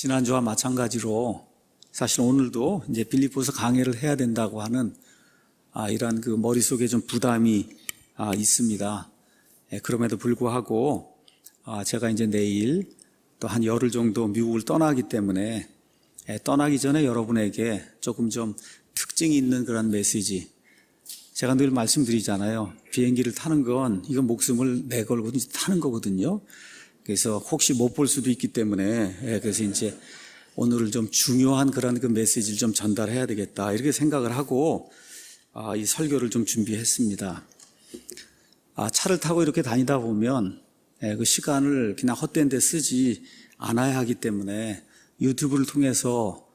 지난주와 마찬가지로 사실 오늘도 이제 빌립보서 강해를 해야 된다고 하는 이러한 그 머릿속에 좀 부담이 있습니다. 그럼에도 불구하고 제가 이제 내일 또 한 열흘 정도 미국을 떠나기 때문에 떠나기 전에 여러분에게 조금 좀 특징이 있는 그런 메시지, 제가 늘 말씀드리잖아요. 비행기를 타는 건 이건 목숨을 내걸고 타는 거거든요. 그래서 혹시 못 볼 수도 있기 때문에 그래서 이제 오늘은 좀 중요한 그런 그 메시지를 좀 전달해야 되겠다 이렇게 생각을 하고 이 설교를 좀 준비했습니다. 차를 타고 이렇게 다니다 보면 그 시간을 그냥 헛된 데 쓰지 않아야 하기 때문에 유튜브를 통해서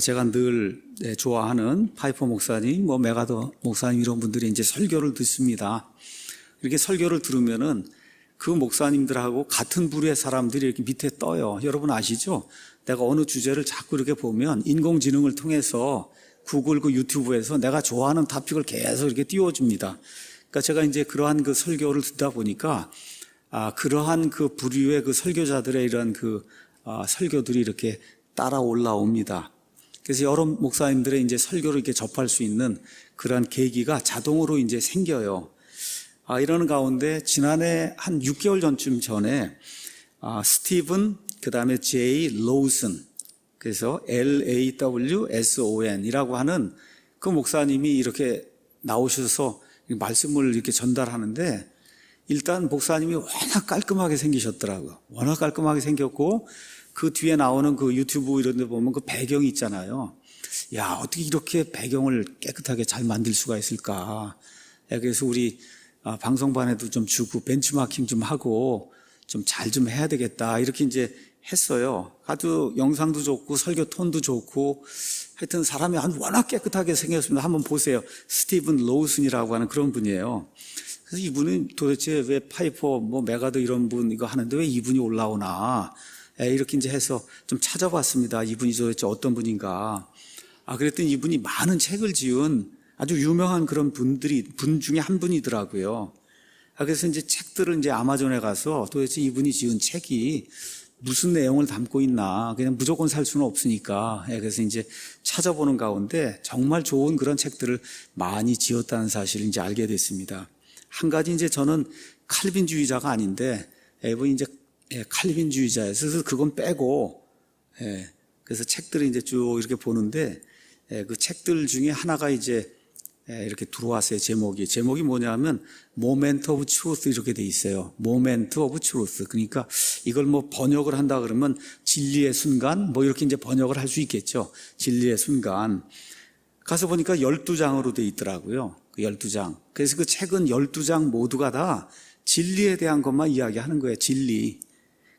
제가 늘 좋아하는 파이퍼 목사님, 메가더 목사님 이런 분들이 이제 설교를 듣습니다. 이렇게 설교를 들으면은 그 목사님들하고 같은 부류의 사람들이 이렇게 밑에 떠요. 여러분 아시죠? 내가 어느 주제를 자꾸 이렇게 보면 인공지능을 통해서 구글 그 유튜브에서 내가 좋아하는 토픽을 계속 이렇게 띄워줍니다. 그러니까 제가 이제 그러한 그 설교를 듣다 보니까 그러한 그 부류의 그 설교자들의 이런 그 설교들이 이렇게 따라 올라옵니다. 그래서 여러 목사님들의 이제 설교를 이렇게 접할 수 있는 그러한 계기가 자동으로 이제 생겨요. 이러는 가운데 지난해 한 6개월 전에 스티븐 그 다음에 제이 로우슨, 그래서 LAWSON 이라고 하는 그 목사님이 이렇게 나오셔서 말씀을 이렇게 전달하는데, 일단 목사님이 워낙 깔끔하게 생기셨더라고요. 워낙 깔끔하게 생겼고 그 뒤에 나오는 그 유튜브 이런 데 보면 그 배경이 있잖아요. 야, 어떻게 이렇게 배경을 깨끗하게 잘 만들 수가 있을까. 그래서 우리 방송반에도 좀 주고 벤치마킹 좀 하고 좀 잘 좀 해야 되겠다 이렇게 이제 했어요. 아주 영상도 좋고 설교 톤도 좋고 하여튼 사람이 워낙 깨끗하게 생겼습니다. 한번 보세요. 스티븐 로우슨이라고 하는 그런 분이에요. 그래서 이분은 도대체 왜 파이퍼 메가더 이런 분 이거 하는데 왜 이분이 올라오나 이렇게 이제 해서 좀 찾아봤습니다. 이분이 도대체 어떤 분인가. 그랬더니 이분이 많은 책을 지은 아주 유명한 그런 분 중에 한 분이더라고요. 그래서 이제 책들을 이제 아마존에 가서 도대체 이분이 지은 책이 무슨 내용을 담고 있나, 그냥 무조건 살 수는 없으니까. 그래서 이제 찾아보는 가운데 정말 좋은 그런 책들을 많이 지었다는 사실을 이제 알게 됐습니다. 한 가지 이제 저는 칼빈주의자가 아닌데, 이분이 이제 칼빈주의자였어요. 그래서 그건 빼고, 그래서 책들을 이제 쭉 이렇게 보는데, 그 책들 중에 하나가 이제 이렇게 들어왔어요. 제목이 뭐냐면 Moment of Truth 이렇게 돼 있어요. Moment of Truth. 그러니까 이걸 번역을 한다 그러면 진리의 순간 이렇게 이제 번역을 할 수 있겠죠. 진리의 순간. 가서 보니까 12장으로 돼 있더라고요. 그 12장. 그래서 그 책은 12장 모두가 다 진리에 대한 것만 이야기하는 거예요. 진리.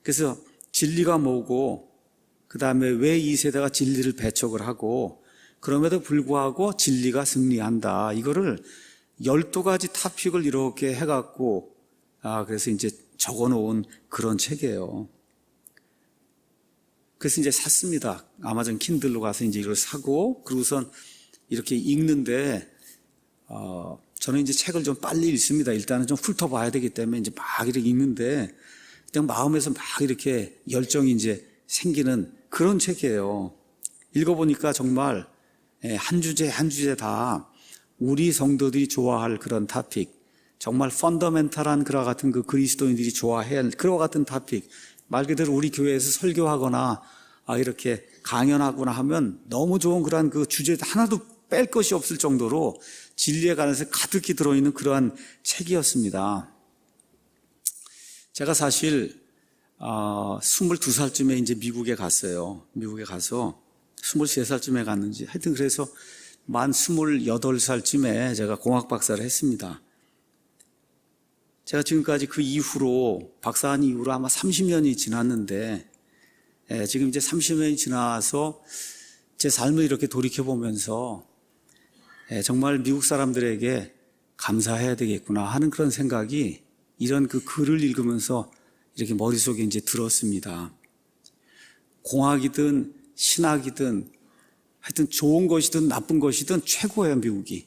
그래서 진리가 뭐고, 그 다음에 왜 이 세대가 진리를 배척을 하고, 그럼에도 불구하고 진리가 승리한다. 이거를 12가지 토픽을 이렇게 해갖고, 그래서 이제 적어 놓은 그런 책이에요. 그래서 이제 샀습니다. 아마존 킨들로 가서 이제 이걸 사고, 그리고선 이렇게 읽는데, 저는 이제 책을 좀 빨리 읽습니다. 일단은 좀 훑어봐야 되기 때문에 이제 막 이렇게 읽는데, 그냥 마음에서 막 이렇게 열정이 이제 생기는 그런 책이에요. 읽어보니까 정말 한 주제 한 주제 다 우리 성도들이 좋아할 그런 토픽, 정말 펀더멘탈한 그와 같은 그 그리스도인들이 좋아해야 할 그와 같은 토픽, 말 그대로 우리 교회에서 설교하거나 이렇게 강연하거나 하면 너무 좋은 그러한 그 주제 하나도 뺄 것이 없을 정도로 진리에 관해서 가득히 들어있는 그러한 책이었습니다. 제가 사실 22살쯤에 이제 미국에 갔어요. 미국에 가서 23살쯤에 갔는지 하여튼 그래서 만 28살쯤에 제가 공학 박사를 했습니다. 제가 지금까지 그 이후로 박사한 이후로 아마 30년이 지났는데 지금 이제 30년이 지나서 제 삶을 이렇게 돌이켜보면서 정말 미국 사람들에게 감사해야 되겠구나 하는 그런 생각이 이런 그 글을 읽으면서 이렇게 머릿속에 이제 들었습니다. 공학이든 신학이든 하여튼 좋은 것이든 나쁜 것이든 최고예요, 미국이.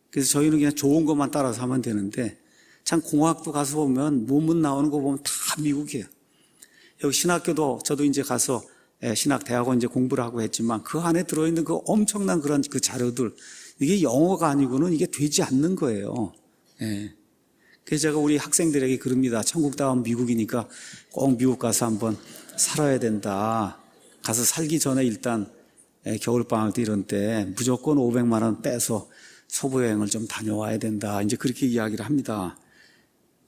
그래서 저희는 그냥 좋은 것만 따라서 하면 되는데 참 공학도 가서 보면 논문 나오는 거 보면 다 미국이에요. 여기 신학교도 저도 이제 가서 신학대학원 이제 공부를 하고 했지만 그 안에 들어있는 그 엄청난 그런 그 자료들, 이게 영어가 아니고는 이게 되지 않는 거예요. 예. 그래서 제가 우리 학생들에게 그럽니다. 천국 다음 미국이니까 꼭 미국 가서 한번 살아야 된다. 가서 살기 전에 일단 겨울방학 때 이런 때 무조건 500만 원 빼서 서부여행을 좀 다녀와야 된다. 이제 그렇게 이야기를 합니다.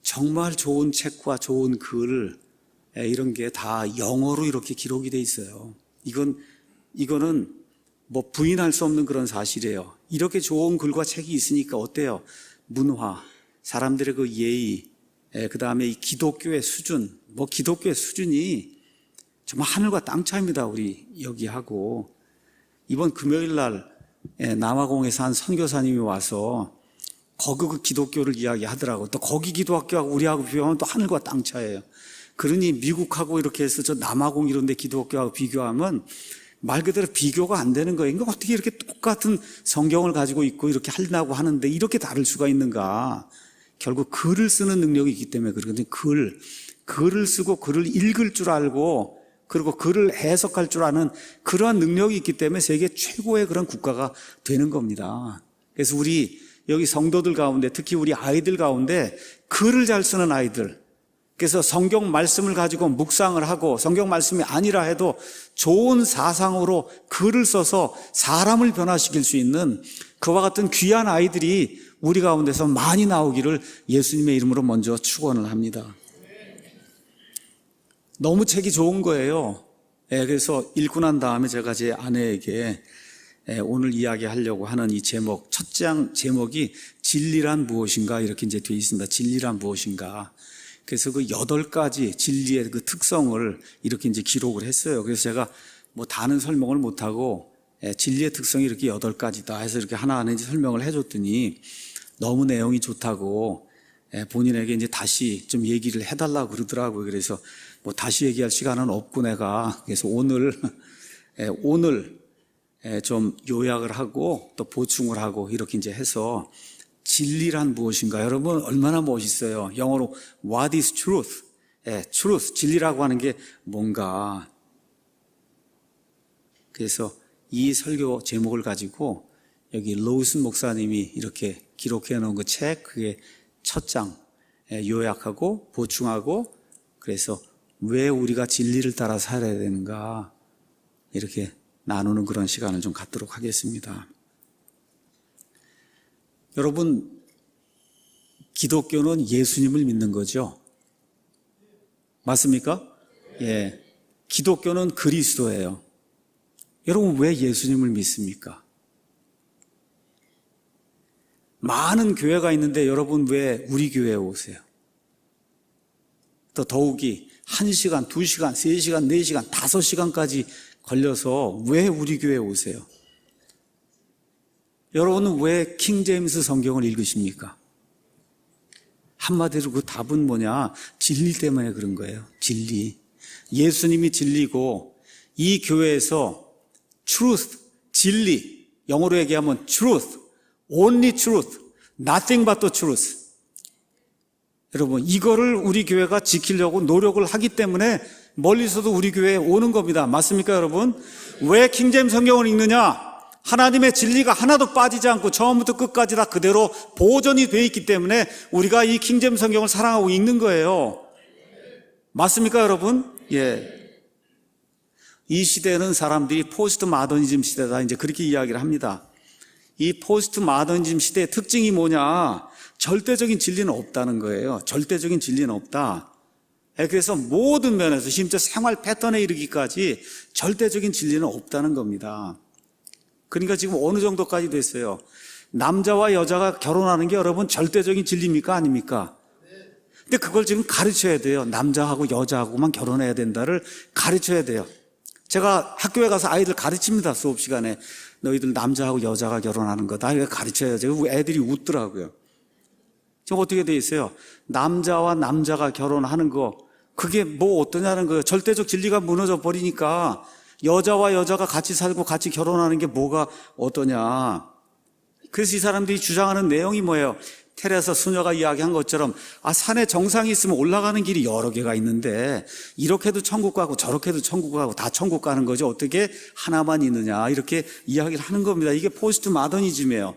정말 좋은 책과 좋은 글, 이런 게 다 영어로 이렇게 기록이 돼 있어요. 이거는 뭐 부인할 수 없는 그런 사실이에요. 이렇게 좋은 글과 책이 있으니까 어때요? 문화, 사람들의 그 예의, 그 다음에 이 기독교의 수준, 뭐 기독교의 수준이 정말 하늘과 땅 차이입니다. 우리 여기하고. 이번 금요일 날 남아공에서 한 선교사님이 와서 거기 그 기독교를 이야기하더라고. 또 거기 기독교하고 우리하고 비교하면 또 하늘과 땅 차이예요. 그러니 미국하고 이렇게 해서 저 남아공 이런 데 기독교하고 비교하면 말 그대로 비교가 안 되는 거예요. 그러니까 어떻게 이렇게 똑같은 성경을 가지고 있고 이렇게 하려고 하는데 이렇게 다를 수가 있는가. 결국 글을 쓰는 능력이 있기 때문에 그러거든요. 글을 쓰고 글을 읽을 줄 알고 그리고 글을 해석할 줄 아는 그러한 능력이 있기 때문에 세계 최고의 그런 국가가 되는 겁니다. 그래서 우리 여기 성도들 가운데 특히 우리 아이들 가운데 글을 잘 쓰는 아이들, 그래서 성경 말씀을 가지고 묵상을 하고 성경 말씀이 아니라 해도 좋은 사상으로 글을 써서 사람을 변화시킬 수 있는 그와 같은 귀한 아이들이 우리 가운데서 많이 나오기를 예수님의 이름으로 먼저 축원을 합니다. 너무 책이 좋은 거예요. 그래서 읽고 난 다음에 제가 제 아내에게 오늘 이야기하려고 하는 이 제목, 첫 장 제목이 진리란 무엇인가 이렇게 이제 되어 있습니다. 진리란 무엇인가. 그래서 그 8가지 진리의 그 특성을 이렇게 이제 기록을 했어요. 그래서 제가 뭐 다는 설명을 못하고 진리의 특성이 이렇게 8가지다 해서 이렇게 하나하나 이제 설명을 해줬더니 너무 내용이 좋다고 본인에게 이제 다시 좀 얘기를 해달라고 그러더라고요. 그래서 뭐 다시 얘기할 시간은 없고 내가 그래서 오늘 좀 요약을 하고 또 보충을 하고 이렇게 이제 해서 진리란 무엇인가? 여러분 얼마나 멋있어요. 영어로 What is truth? truth, 진리라고 하는 게 뭔가. 그래서 이 설교 제목을 가지고 여기 로우슨 목사님이 이렇게 기록해 놓은 그 책, 그게 첫 장 요약하고 보충하고 그래서 왜 우리가 진리를 따라 살아야 되는가 이렇게 나누는 그런 시간을 좀 갖도록 하겠습니다. 여러분, 기독교는 예수님을 믿는 거죠. 맞습니까? 예. 기독교는 그리스도예요. 여러분, 왜 예수님을 믿습니까? 많은 교회가 있는데 여러분 왜 우리 교회에 오세요? 또 더욱이 1시간, 2시간, 3시간, 4시간, 5시간까지 걸려서 왜 우리 교회에 오세요? 여러분은 왜 킹제임스 성경을 읽으십니까? 한마디로 그 답은 뭐냐? 진리 때문에 그런 거예요. 진리. 예수님이 진리고 이 교회에서 truth, 진리, 영어로 얘기하면 truth, only truth, nothing but the truth. 여러분, 이거를 우리 교회가 지키려고 노력을 하기 때문에 멀리서도 우리 교회에 오는 겁니다. 맞습니까, 여러분? 왜 킹제임스 성경을 읽느냐? 하나님의 진리가 하나도 빠지지 않고 처음부터 끝까지 다 그대로 보존이 되어 있기 때문에 우리가 이 킹제임스 성경을 사랑하고 읽는 거예요. 맞습니까, 여러분? 예. 이 시대는 사람들이 포스트 마더니즘 시대다 이제 그렇게 이야기를 합니다. 이 포스트 마더니즘 시대의 특징이 뭐냐? 절대적인 진리는 없다는 거예요. 절대적인 진리는 없다. 그래서 모든 면에서 심지어 생활 패턴에 이르기까지 절대적인 진리는 없다는 겁니다. 그러니까 지금 어느 정도까지 됐어요? 남자와 여자가 결혼하는 게 여러분 절대적인 진리입니까? 아닙니까? 근데 그걸 지금 가르쳐야 돼요. 남자하고 여자하고만 결혼해야 된다를 가르쳐야 돼요. 제가 학교에 가서 아이들 가르칩니다. 수업 시간에. 너희들 남자하고 여자가 결혼하는 거다. 이거 가르쳐야 돼요. 애들이 웃더라고요. 지금 어떻게 돼 있어요? 남자와 남자가 결혼하는 거 그게 뭐 어떠냐는 거예요. 절대적 진리가 무너져 버리니까 여자와 여자가 같이 살고 같이 결혼하는 게 뭐가 어떠냐. 그래서 이 사람들이 주장하는 내용이 뭐예요? 테레사 수녀가 이야기한 것처럼 산에 정상이 있으면 올라가는 길이 여러 개가 있는데 이렇게도 천국 가고 저렇게도 천국 가고 다 천국 가는 거죠. 어떻게 하나만 있느냐 이렇게 이야기를 하는 겁니다. 이게 포스트 마더니즘이에요.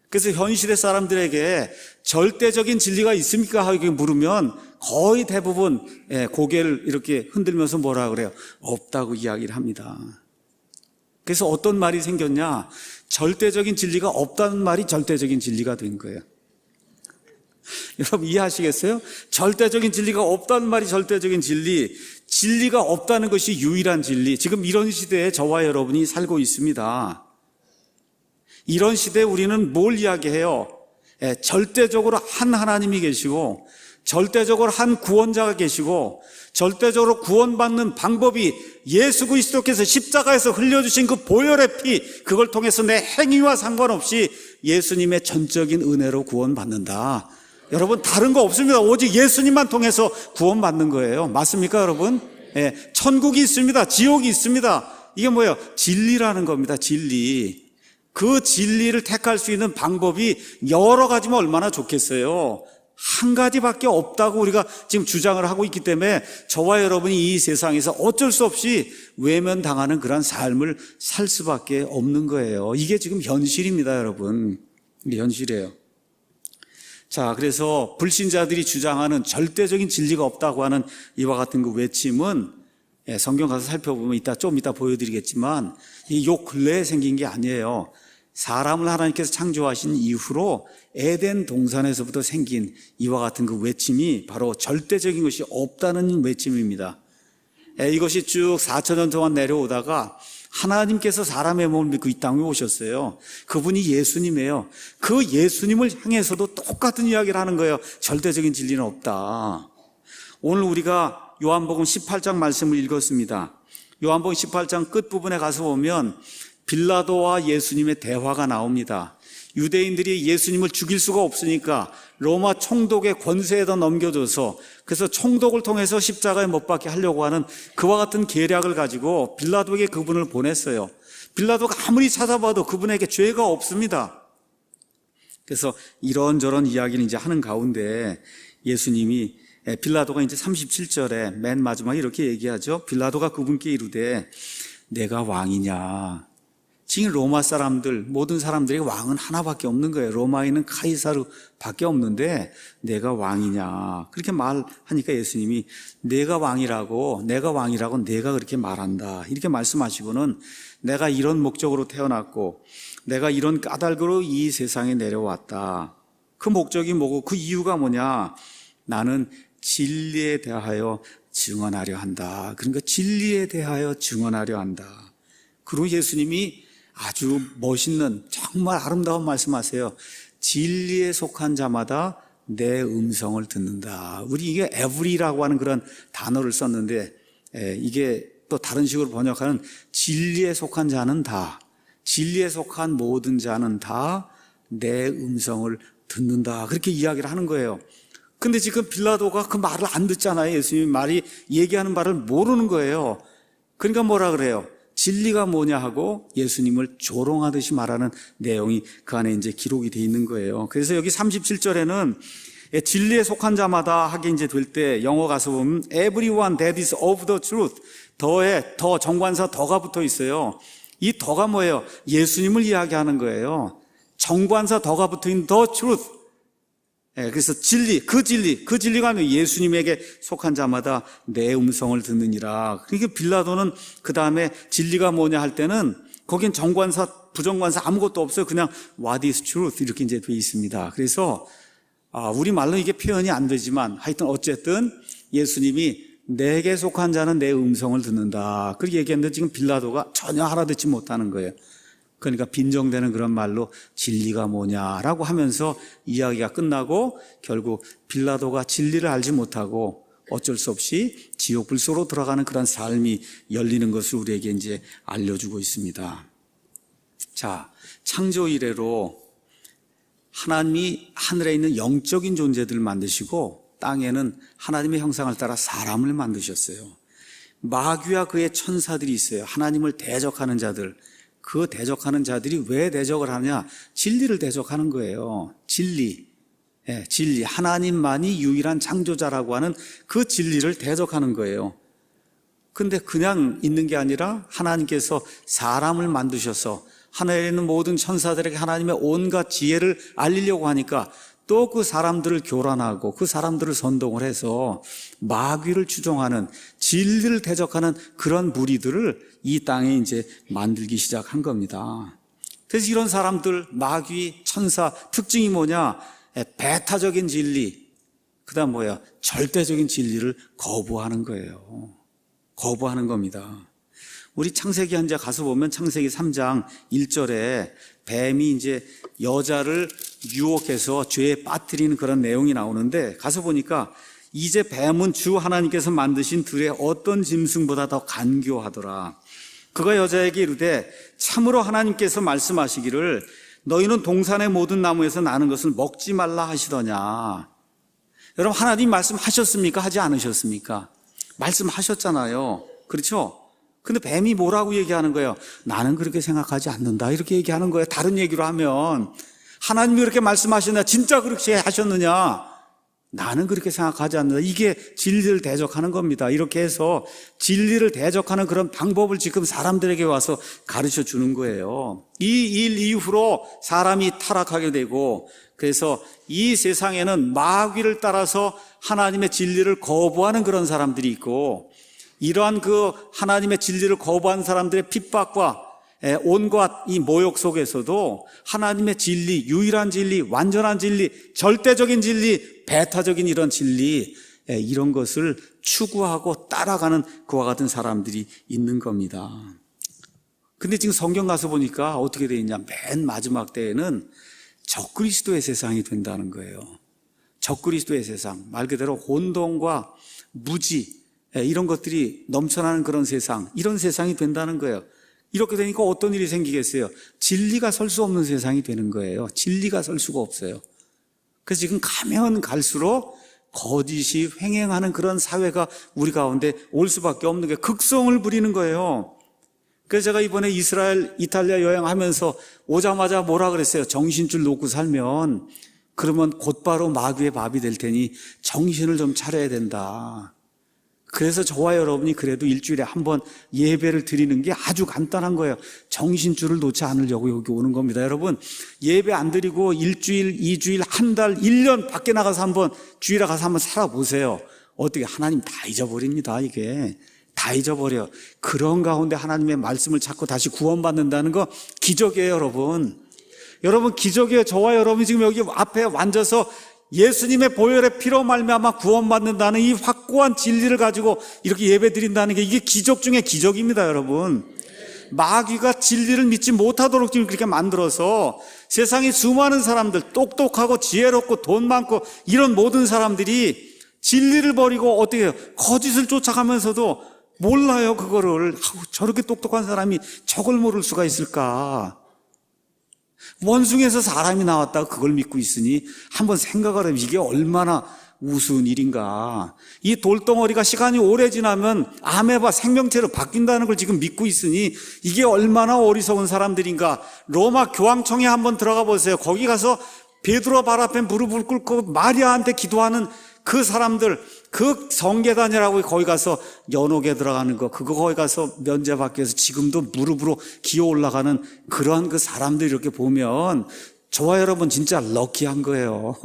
그래서 현 시대 사람들에게 절대적인 진리가 있습니까? 하고 물으면 거의 대부분 고개를 이렇게 흔들면서 뭐라 그래요? 없다고 이야기를 합니다. 그래서 어떤 말이 생겼냐? 절대적인 진리가 없다는 말이 절대적인 진리가 된 거예요. 여러분 이해하시겠어요? 절대적인 진리가 없다는 말이 절대적인 진리, 진리가 없다는 것이 유일한 진리. 지금 이런 시대에 저와 여러분이 살고 있습니다. 이런 시대에 우리는 뭘 이야기해요? 절대적으로 한 하나님이 계시고 절대적으로 한 구원자가 계시고 절대적으로 구원받는 방법이 예수 그리스도께서 십자가에서 흘려주신 그 보혈의 피, 그걸 통해서 내 행위와 상관없이 예수님의 전적인 은혜로 구원받는다. 여러분 다른 거 없습니다. 오직 예수님만 통해서 구원받는 거예요. 맞습니까 여러분? 천국이 있습니다. 지옥이 있습니다. 이게 뭐예요? 진리라는 겁니다. 진리. 그 진리를 택할 수 있는 방법이 여러 가지면 얼마나 좋겠어요. 한 가지밖에 없다고 우리가 지금 주장을 하고 있기 때문에 저와 여러분이 이 세상에서 어쩔 수 없이 외면당하는 그런 삶을 살 수밖에 없는 거예요. 이게 지금 현실입니다, 여러분. 이게 현실이에요. 자, 그래서 불신자들이 주장하는 절대적인 진리가 없다고 하는 이와 같은 그 외침은 성경 가서 살펴보면 좀 이따 보여드리겠지만 요 근래에 생긴 게 아니에요. 사람을 하나님께서 창조하신 이후로 에덴 동산에서부터 생긴 이와 같은 그 외침이 바로 절대적인 것이 없다는 외침입니다. 이것이 쭉 4,000년 동안 내려오다가 하나님께서 사람의 몸을 믿고 이 땅에 오셨어요. 그분이 예수님이에요. 그 예수님을 향해서도 똑같은 이야기를 하는 거예요. 절대적인 진리는 없다. 오늘 우리가 요한복음 18장 말씀을 읽었습니다. 요한복음 18장 끝부분에 가서 보면 빌라도와 예수님의 대화가 나옵니다. 유대인들이 예수님을 죽일 수가 없으니까 로마 총독의 권세에다 넘겨줘서 그래서 총독을 통해서 십자가에 못 박게 하려고 하는 그와 같은 계략을 가지고 빌라도에게 그분을 보냈어요. 빌라도가 아무리 찾아봐도 그분에게 죄가 없습니다. 그래서 이런저런 이야기를 이제 하는 가운데 예수님이 빌라도가 이제 37절에 맨 마지막에 이렇게 얘기하죠. 빌라도가 그분께 이르되 내가 왕이냐? 지금 로마 사람들, 모든 사람들에게 왕은 하나밖에 없는 거예요. 로마에는 카이사르밖에 없는데 내가 왕이냐? 그렇게 말하니까 예수님이 내가 왕이라고 내가 그렇게 말한다. 이렇게 말씀하시고는 내가 이런 목적으로 태어났고 내가 이런 까닭으로 이 세상에 내려왔다. 그 목적이 뭐고 그 이유가 뭐냐? 나는 진리에 대하여 증언하려 한다. 그러니까 진리에 대하여 증언하려 한다. 그리고 예수님이 아주 멋있는 정말 아름다운 말씀하세요. 진리에 속한 자마다 내 음성을 듣는다. 우리 이게 every라고 하는 그런 단어를 썼는데 이게 또 다른 식으로 번역하는 진리에 속한 자는 다, 진리에 속한 모든 자는 다 내 음성을 듣는다. 그렇게 이야기를 하는 거예요. 근데 지금 빌라도가 그 말을 안 듣잖아요. 예수님이 얘기하는 말을 모르는 거예요. 그러니까 뭐라 그래요? 진리가 뭐냐 하고 예수님을 조롱하듯이 말하는 내용이 그 안에 이제 기록이 돼 있는 거예요. 그래서 여기 37절에는 진리에 속한 자마다 하게 이제 될 때 영어 가서 보면 everyone that is of the truth 더에 더 정관사 더가 붙어 있어요. 이 더가 뭐예요? 예수님을 이야기하는 거예요. 정관사 더가 붙어 있는 the truth. 그래서 그 진리가 아니라 예수님에게 속한 자마다 내 음성을 듣느니라. 그러니까 빌라도는 그 다음에 진리가 뭐냐 할 때는 거긴 정관사, 부정관사 아무것도 없어요. 그냥 what is truth 이렇게 이제 돼 있습니다. 그래서 우리 말로 이게 표현이 안 되지만 하여튼 어쨌든 예수님이 내게 속한 자는 내 음성을 듣는다. 그렇게 얘기했는데 지금 빌라도가 전혀 알아듣지 못하는 거예요. 그러니까 빈정되는 그런 말로 진리가 뭐냐라고 하면서 이야기가 끝나고 결국 빌라도가 진리를 알지 못하고 어쩔 수 없이 지옥 불소로 들어가는 그런 삶이 열리는 것을 우리에게 이제 알려주고 있습니다. 자, 창조 이래로 하나님이 하늘에 있는 영적인 존재들을 만드시고 땅에는 하나님의 형상을 따라 사람을 만드셨어요. 마귀와 그의 천사들이 있어요. 하나님을 대적하는 자들. 그 대적하는 자들이 왜 대적을 하냐? 진리를 대적하는 거예요. 진리. 진리, 하나님만이 유일한 창조자라고 하는 그 진리를 대적하는 거예요. 근데 그냥 있는 게 아니라 하나님께서 사람을 만드셔서 하늘에 있는 모든 천사들에게 하나님의 온갖 지혜를 알리려고 하니까 또 그 사람들을 교란하고 그 사람들을 선동을 해서 마귀를 추종하는, 진리를 대적하는 그런 무리들을 이 땅에 이제 만들기 시작한 겁니다. 그래서 이런 사람들, 마귀, 천사 특징이 뭐냐? 배타적인 진리, 그다음 뭐야? 절대적인 진리를 거부하는 거예요. 거부하는 겁니다. 우리 창세기 한 장 가서 보면 창세기 3장 1절에 뱀이 이제 여자를 유혹해서 죄에 빠뜨리는 그런 내용이 나오는데, 가서 보니까 이제 뱀은 주 하나님께서 만드신 들의 어떤 짐승보다 더 간교하더라. 그가 여자에게 이르되 참으로 하나님께서 말씀하시기를 너희는 동산의 모든 나무에서 나는 것을 먹지 말라 하시더냐. 여러분, 하나님 말씀하셨습니까? 하지 않으셨습니까? 말씀하셨잖아요. 그렇죠? 근데 뱀이 뭐라고 얘기하는 거예요? 나는 그렇게 생각하지 않는다, 이렇게 얘기하는 거예요. 다른 얘기로 하면 하나님이 그렇게 말씀하셨느냐, 진짜 그렇게 하셨느냐, 나는 그렇게 생각하지 않는다. 이게 진리를 대적하는 겁니다. 이렇게 해서 진리를 대적하는 그런 방법을 지금 사람들에게 와서 가르쳐 주는 거예요. 이 일 이후로 사람이 타락하게 되고, 그래서 이 세상에는 마귀를 따라서 하나님의 진리를 거부하는 그런 사람들이 있고, 이러한 그 하나님의 진리를 거부한 사람들의 핍박과 온갖 이 모욕 속에서도 하나님의 진리, 유일한 진리, 완전한 진리, 절대적인 진리, 배타적인 이런 진리, 이런 것을 추구하고 따라가는 그와 같은 사람들이 있는 겁니다. 근데 지금 성경 가서 보니까 어떻게 되어 있냐, 맨 마지막 때에는 적그리스도의 세상이 된다는 거예요. 적그리스도의 세상, 말 그대로 혼돈과 무지, 이런 것들이 넘쳐나는 그런 세상, 이런 세상이 된다는 거예요. 이렇게 되니까 어떤 일이 생기겠어요? 진리가 설 수 없는 세상이 되는 거예요. 진리가 설 수가 없어요. 그래서 지금 가면 갈수록 거짓이 횡행하는 그런 사회가 우리 가운데 올 수밖에 없는 게, 극성을 부리는 거예요. 그래서 제가 이번에 이스라엘, 이탈리아 여행하면서 오자마자 뭐라 그랬어요? 정신줄 놓고 살면 그러면 곧바로 마귀의 밥이 될 테니 정신을 좀 차려야 된다. 그래서 저와 여러분이 그래도 일주일에 한 번 예배를 드리는 게 아주 간단한 거예요. 정신줄을 놓지 않으려고 여기 오는 겁니다. 여러분, 예배 안 드리고 일주일, 2주일, 한 달, 1년 밖에 나가서 한번 주일에 가서 한번 살아보세요. 어떻게 하나님 다 잊어버립니다. 이게 다 잊어버려요. 그런 가운데 하나님의 말씀을 찾고 다시 구원받는다는 거 기적이에요. 여러분 기적이에요. 저와 여러분이 지금 여기 앞에 앉아서 예수님의 보혈의 피로 말미암아 구원받는다는 이 확고한 진리를 가지고 이렇게 예배드린다는 게, 이게 기적 중에 기적입니다. 여러분, 마귀가 진리를 믿지 못하도록 지금 그렇게 만들어서 세상에 수많은 사람들, 똑똑하고 지혜롭고 돈 많고 이런 모든 사람들이 진리를 버리고 어떻게 해요? 거짓을 쫓아가면서도 몰라요. 그거를. 저렇게 똑똑한 사람이 저걸 모를 수가 있을까? 원숭이에서 사람이 나왔다고 그걸 믿고 있으니 한번 생각을 해보면 이게 얼마나 우스운 일인가. 이 돌덩어리가 시간이 오래 지나면 아메바 생명체로 바뀐다는 걸 지금 믿고 있으니 이게 얼마나 어리석은 사람들인가. 로마 교황청에 한번 들어가 보세요. 거기 가서 베드로 발 앞에 무릎을 꿇고 마리아한테 기도하는 그 사람들, 그 성계단이라고 거기 가서 연옥에 들어가는 거, 그거 거기 가서 면제받기 위해서 지금도 무릎으로 기어 올라가는 그러한 그 사람들 이렇게 보면 저와 여러분 진짜 럭키한 거예요.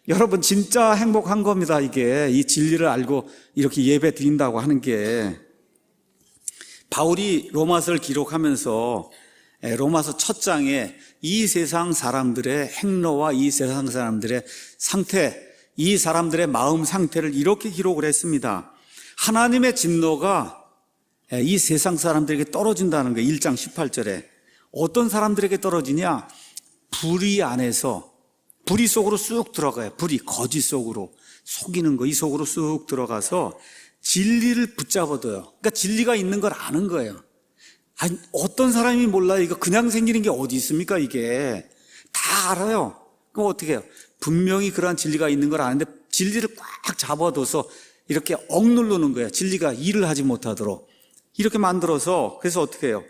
여러분 진짜 행복한 겁니다. 이게 이 진리를 알고 이렇게 예배 드린다고 하는 게. 바울이 로마서를 기록하면서 로마서 첫 장에 이 세상 사람들의 행로와 이 세상 사람들의 상태, 이 사람들의 마음 상태를 이렇게 기록을 했습니다. 하나님의 진노가 이 세상 사람들에게 떨어진다는 거예요. 1장 18절에. 어떤 사람들에게 떨어지냐? 불의 안에서, 불의 속으로 쑥 들어가요. 불의, 거짓 속으로, 속이는 거, 이 속으로 쑥 들어가서 진리를 붙잡아둬요. 그러니까 진리가 있는 걸 아는 거예요. 아니, 어떤 사람이 몰라요. 이거 그냥 생기는 게 어디 있습니까? 이게 다 알아요. 그럼 어떻게 해요? 분명히 그러한 진리가 있는 걸 아는데 진리를 꽉 잡아둬서 이렇게 억누르는 거예요. 진리가 일을 하지 못하도록 이렇게 만들어서. 그래서 어떻게 해요?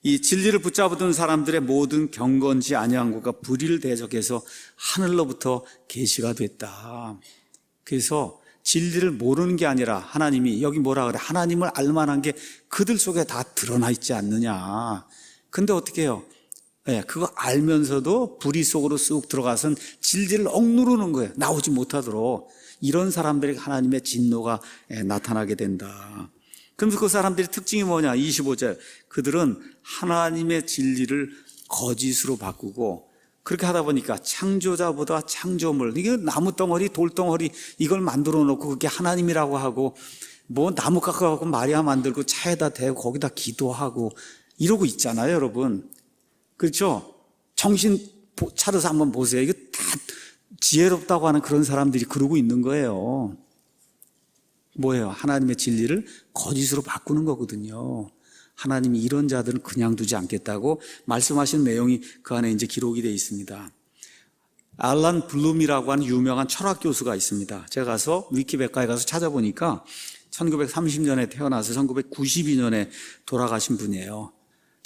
이 진리를 붙잡아둔 사람들의 모든 경건지 아니한 것과 불의를 대적해서 하늘로부터 계시가 됐다. 그래서 진리를 모르는 게 아니라 하나님이 여기 뭐라 그래? 하나님을 알만한 게 그들 속에 다 드러나 있지 않느냐. 근데 어떻게 해요? 그거 알면서도 불의 속으로 쑥 들어가선 진리를 억누르는 거예요. 나오지 못하도록. 이런 사람들에게 하나님의 진노가 나타나게 된다. 그러면서 그 사람들의 특징이 뭐냐? 25절. 그들은 하나님의 진리를 거짓으로 바꾸고 그렇게 하다 보니까 창조자보다 창조물, 이게 나무 덩어리, 돌 덩어리 이걸 만들어 놓고 그게 하나님이라고 하고 뭐 나무 깎아갖고 마리아 만들고 차에다 대고 거기다 기도하고 이러고 있잖아요, 여러분. 그렇죠? 정신 차려서 한번 보세요. 이거 다 지혜롭다고 하는 그런 사람들이 그러고 있는 거예요. 뭐예요? 하나님의 진리를 거짓으로 바꾸는 거거든요. 하나님이 이런 자들은 그냥 두지 않겠다고 말씀하신 내용이 그 안에 이제 기록이 되어 있습니다. 알란 블룸이라고 하는 유명한 철학 교수가 있습니다. 제가 가서 위키백과에 가서 찾아보니까 1930년에 태어나서 1992년에 돌아가신 분이에요.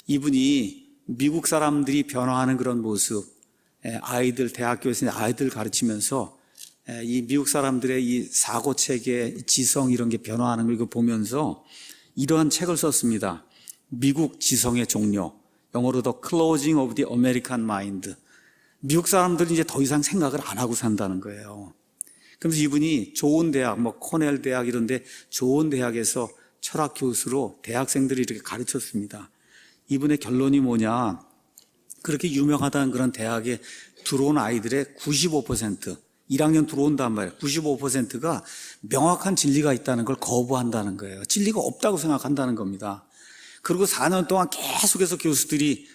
이분이 미국 사람들이 변화하는 그런 모습, 아이들, 대학교에서 아이들 가르치면서 이 미국 사람들의 이 사고체계, 지성 이런 게 변화하는 걸 보면서 이러한 책을 썼습니다. 미국 지성의 종료, 영어로 The Closing of the American Mind. 미국 사람들은 이제 더 이상 생각을 안 하고 산다는 거예요. 그래서 이분이 좋은 대학, 뭐 코넬 대학 이런데 좋은 대학에서 철학 교수로 대학생들이 이렇게 가르쳤습니다. 이분의 결론이 뭐냐? 그렇게 유명하다는 그런 대학에 들어온 아이들의 95%, 1학년 들어온단 말이에요. 95%가 명확한 진리가 있다는 걸 거부한다는 거예요. 진리가 없다고 생각한다는 겁니다. 그리고 4년 동안 계속해서 교수들이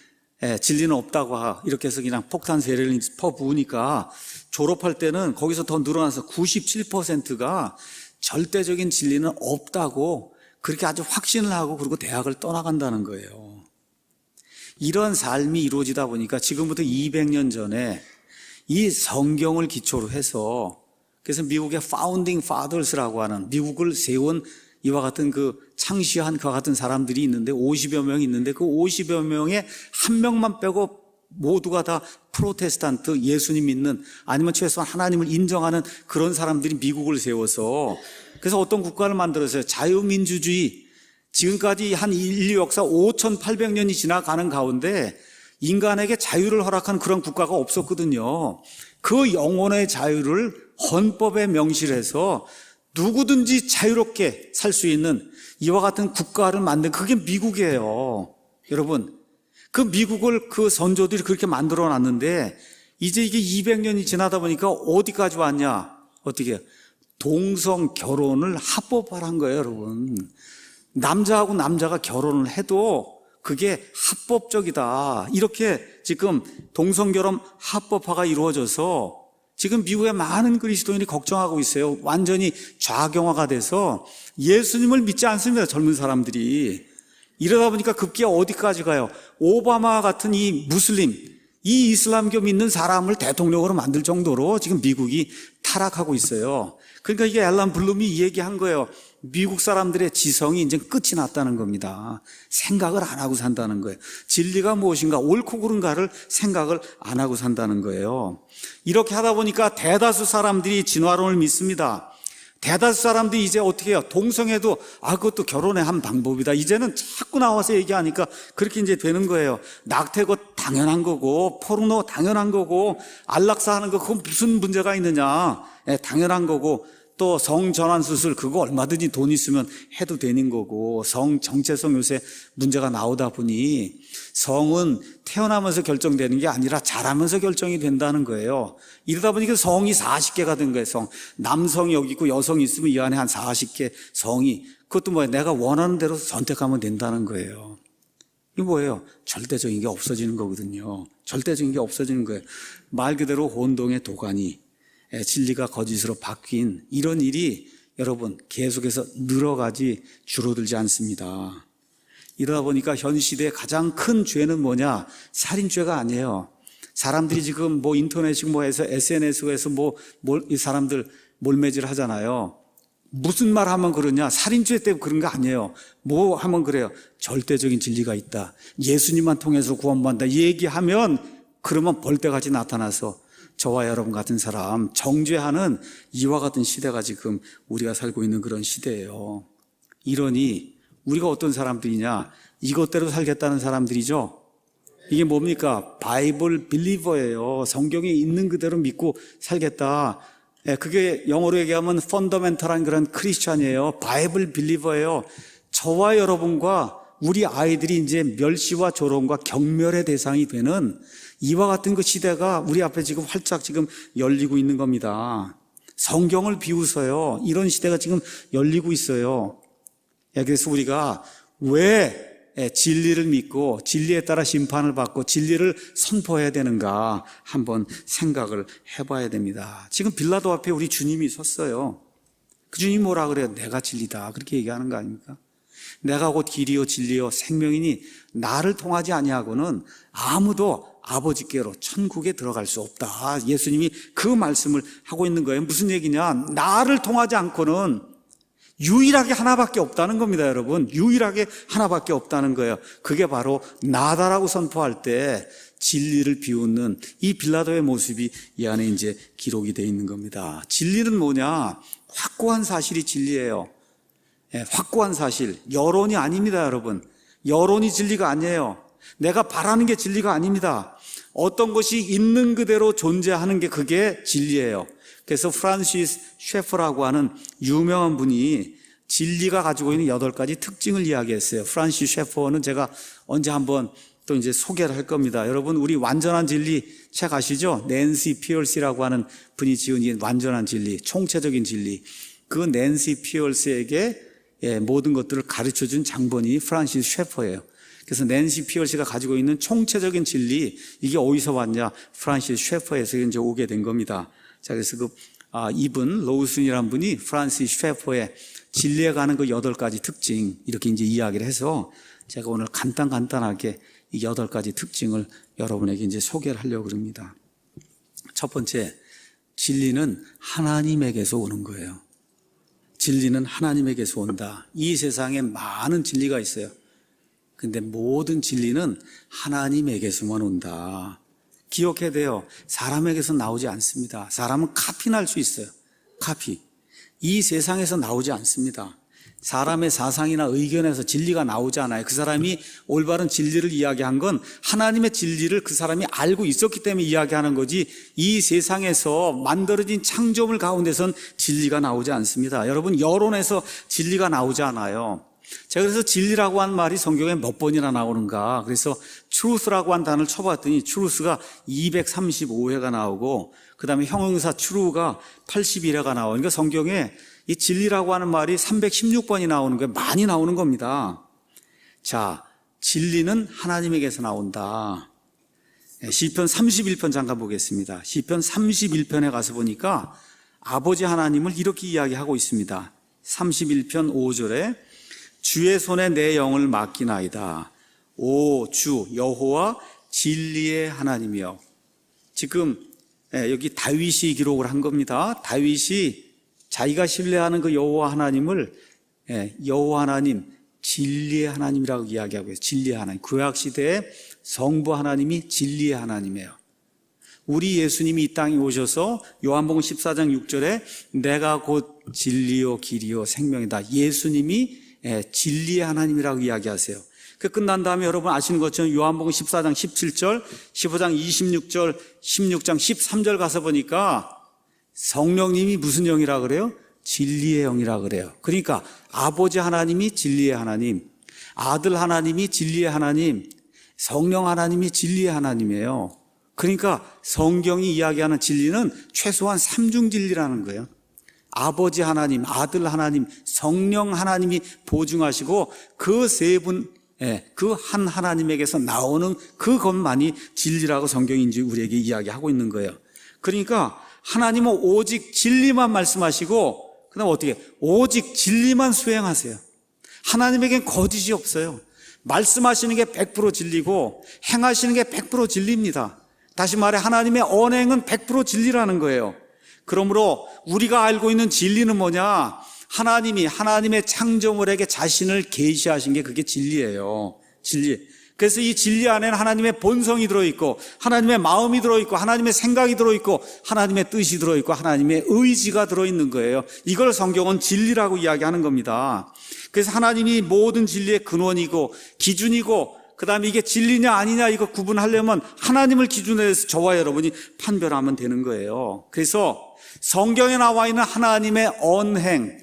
진리는 없다고 이렇게 해서 그냥 폭탄 세례를 퍼부으니까 졸업할 때는 거기서 더 늘어나서 97%가 절대적인 진리는 없다고 그렇게 아주 확신을 하고 그리고 대학을 떠나간다는 거예요. 이런 삶이 이루어지다 보니까 지금부터 200년 전에 이 성경을 기초로 해서 그래서 미국의 파운딩 파더스라고 하는 미국을 세운 이와 같은 그 창시한 그와 같은 사람들이 있는데 50여 명이 있는데 그 50여 명의 한 명만 빼고 모두가 다 프로테스탄트 예수님 믿는 아니면 최소한 하나님을 인정하는 그런 사람들이 미국을 세워서 그래서 어떤 국가를 만들었어요. 자유민주주의. 지금까지 한 인류 역사 5,800년이 지나가는 가운데 인간에게 자유를 허락한 그런 국가가 없었거든요. 그 영혼의 자유를 헌법에 명시해서 누구든지 자유롭게 살 수 있는 이와 같은 국가를 만든 그게 미국이에요. 여러분, 그 미국을 그 선조들이 그렇게 만들어 놨는데 이제 이게 200년이 지나다 보니까 어디까지 왔냐? 어떻게? 동성 결혼을 합법화한 거예요, 여러분. 남자하고 남자가 결혼을 해도 그게 합법적이다. 이렇게 지금 동성결혼 합법화가 이루어져서 지금 미국의 많은 그리스도인이 걱정하고 있어요. 완전히 좌경화가 돼서 예수님을 믿지 않습니다. 젊은 사람들이. 이러다 보니까 급기야 어디까지 가요? 오바마 같은 이 무슬림, 이 이슬람교 믿는 사람을 대통령으로 만들 정도로 지금 미국이 타락하고 있어요. 그러니까 이게 앨런 블룸이 얘기한 거예요. 미국 사람들의 지성이 이제 끝이 났다는 겁니다. 생각을 안 하고 산다는 거예요. 진리가 무엇인가, 옳고 그른가를 생각을 안 하고 산다는 거예요. 이렇게 하다 보니까 대다수 사람들이 진화론을 믿습니다. 대다수 사람들이 이제 어떻게 해요? 동성애도 그것도 결혼의 한 방법이다. 이제는 자꾸 나와서 얘기하니까 그렇게 이제 되는 거예요. 낙태고 당연한 거고, 포르노 당연한 거고, 안락사 하는 거 그건 무슨 문제가 있느냐? 당연한 거고, 또 성전환 수술 그거 얼마든지 돈 있으면 해도 되는 거고, 성 정체성 요새 문제가 나오다 보니 성은 태어나면서 결정되는 게 아니라 자라면서 결정이 된다는 거예요. 이러다 보니까 성이 40개가 된 거예요. 성 남성이 여기 있고 여성이 있으면 이 안에 한 40개 성이, 그것도 뭐예요? 내가 원하는 대로 선택하면 된다는 거예요. 이게 뭐예요? 절대적인 게 없어지는 거거든요. 절대적인 게 없어지는 거예요. 말 그대로 혼동의 도가니, 진리가 거짓으로 바뀐 이런 일이 여러분 계속해서 늘어가지 줄어들지 않습니다. 이러다 보니까 현 시대의 가장 큰 죄는 뭐냐? 살인죄가 아니에요. 사람들이 지금 뭐 인터넷 뭐해서 SNS에서 이 사람들 몰매질 하잖아요. 무슨 말 하면 그러냐? 살인죄 때문에 그런 거 아니에요. 뭐 하면 그래요? 절대적인 진리가 있다. 예수님만 통해서 구원받는다. 얘기하면 그러면 벌떼같이 나타나서 저와 여러분 같은 사람 정죄하는 이와 같은 시대가 지금 우리가 살고 있는 그런 시대예요. 이러니 우리가 어떤 사람들이냐? 이것대로 살겠다는 사람들이죠. 이게 뭡니까? 바이블 빌리버예요. 성경에 있는 그대로 믿고 살겠다. 그게 영어로 얘기하면 펀더멘털한 그런 크리스찬이에요. 바이블 빌리버예요. 저와 여러분과 우리 아이들이 이제 멸시와 조롱과 경멸의 대상이 되는 이와 같은 그 시대가 우리 앞에 지금 활짝 지금 열리고 있는 겁니다. 성경을 비웃어요. 이런 시대가 지금 열리고 있어요. 그래서 우리가 왜 진리를 믿고 진리에 따라 심판을 받고 진리를 선포해야 되는가 한번 생각을 해봐야 됩니다. 지금 빌라도 앞에 우리 주님이 섰어요. 그 주님이 뭐라 그래요? 내가 진리다 그렇게 얘기하는 거 아닙니까? 내가 곧 길이요 진리요 생명이니 나를 통하지 아니하고는 아무도 아버지께로 천국에 들어갈 수 없다. 예수님이 그 말씀을 하고 있는 거예요. 무슨 얘기냐? 나를 통하지 않고는 유일하게 하나밖에 없다는 겁니다, 여러분. 유일하게 하나밖에 없다는 거예요. 그게 바로 나다라고 선포할 때 진리를 비웃는 이 빌라도의 모습이 이 안에 이제 기록이 되어 있는 겁니다. 진리는 뭐냐? 확고한 사실이 진리예요. 확고한 사실. 여론이 아닙니다, 여러분. 여론이 진리가 아니에요. 내가 바라는 게 진리가 아닙니다. 어떤 것이 있는 그대로 존재하는 게 그게 진리예요. 그래서 프란시스 셰퍼라고 하는 유명한 분이 진리가 가지고 있는 8가지 특징을 이야기했어요. 프란시스 셰퍼는 제가 언제 한번 또 이제 소개를 할 겁니다. 여러분, 우리 완전한 진리 책 아시죠? 낸시 피얼스라고 하는 분이 지은 이 완전한 진리, 총체적인 진리. 그 낸시 피얼스에게 모든 것들을 가르쳐 준 장본인이 프란시스 셰퍼예요. 그래서 낸시 피얼스가 가지고 있는 총체적인 진리, 이게 어디서 왔냐? 프란시스 셰퍼에서 이제 오게 된 겁니다. 자, 그래서 이분, 로우슨이라는 분이 프란시스 셰퍼의 진리에 가는 그 8가지 특징, 이렇게 이제 이야기를 해서 제가 오늘 간단하게 이 8가지 특징을 여러분에게 이제 소개를 하려고 합니다. 첫 번째, 진리는 하나님에게서 오는 거예요. 진리는 하나님에게서 온다. 이 세상에 많은 진리가 있어요. 근데 모든 진리는 하나님에게서만 온다. 기억해야 돼요. 사람에게서 나오지 않습니다. 사람은 카피날 수 있어요. 카피. 이 세상에서 나오지 않습니다. 사람의 사상이나 의견에서 진리가 나오지 않아요. 그 사람이 올바른 진리를 이야기한 건 하나님의 진리를 그 사람이 알고 있었기 때문에 이야기하는 거지, 이 세상에서 만들어진 창조물 가운데선 진리가 나오지 않습니다. 여러분, 여론에서 진리가 나오지 않아요. 제가 그래서 진리라고 하는 말이 성경에 몇 번이나 나오는가, 그래서 truth라고 한 단어를 쳐봤더니 truth가 235회가 나오고, 그 다음에 형용사 true가 81회가 나오고, 그러니까 성경에 이 진리라고 하는 말이 316번이 나오는 거예요. 많이 나오는 겁니다. 자, 진리는 하나님에게서 나온다. 시편 31편 잠깐 보겠습니다. 시편 31편에 가서 보니까 아버지 하나님을 이렇게 이야기하고 있습니다. 31편 5절에 주의 손에 내 영을 맡기나이다. 오 주 여호와 진리의 하나님이여. 지금 여기 다윗이 기록을 한 겁니다. 다윗이 자기가 신뢰하는 그 여호와 하나님을 여호와 하나님, 진리의 하나님이라고 이야기하고 있어요. 진리의 하나님. 구약 시대에 성부 하나님이 진리의 하나님이에요. 우리 예수님이 이 땅에 오셔서 요한복음 14장 6절에 내가 곧 진리요 길이요 생명이다. 예수님이 진리의 하나님이라고 이야기하세요. 그 끝난 다음에 여러분 아시는 것처럼 요한복음 14장 17절, 15장 26절, 16장 13절 가서 보니까 성령님이 무슨 영이라 그래요? 진리의 영이라 그래요. 그러니까 아버지 하나님이 진리의 하나님, 아들 하나님이 진리의 하나님, 성령 하나님이 진리의 하나님이에요. 그러니까 성경이 이야기하는 진리는 최소한 3중 진리라는 거예요. 아버지 하나님, 아들 하나님, 성령 하나님이 보증하시고 그 세 분, 그 한 하나님에게서 나오는 그것만이 진리라고 성경이 이제 우리에게 이야기하고 있는 거예요. 그러니까 하나님은 오직 진리만 말씀하시고, 그 다음 어떻게? 오직 진리만 수행하세요. 하나님에겐 거짓이 없어요. 말씀하시는 게 100% 진리고 행하시는 게 100% 진리입니다. 다시 말해 하나님의 언행은 100% 진리라는 거예요. 그러므로 우리가 알고 있는 진리는 뭐냐? 하나님이 하나님의 창조물에게 자신을 계시하신 게 그게 진리예요. 진리. 그래서 이 진리 안에는 하나님의 본성이 들어있고 하나님의 마음이 들어있고 하나님의 생각이 들어있고 하나님의 뜻이 들어있고 하나님의 의지가 들어있는 거예요. 이걸 성경은 진리라고 이야기하는 겁니다. 그래서 하나님이 모든 진리의 근원이고 기준이고 그 다음에 이게 진리냐 아니냐 이거 구분하려면 하나님을 기준으로 해서 저와 여러분이 판별하면 되는 거예요. 그래서 성경에 나와 있는 하나님의 언행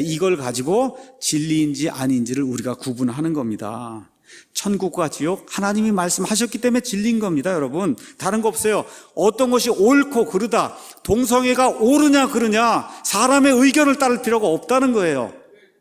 이걸 가지고 진리인지 아닌지를 우리가 구분하는 겁니다. 천국과 지옥 하나님이 말씀하셨기 때문에 진리인 겁니다. 여러분 다른 거 없어요. 어떤 것이 옳고 그르다 동성애가 옳으냐 그르냐 사람의 의견을 따를 필요가 없다는 거예요.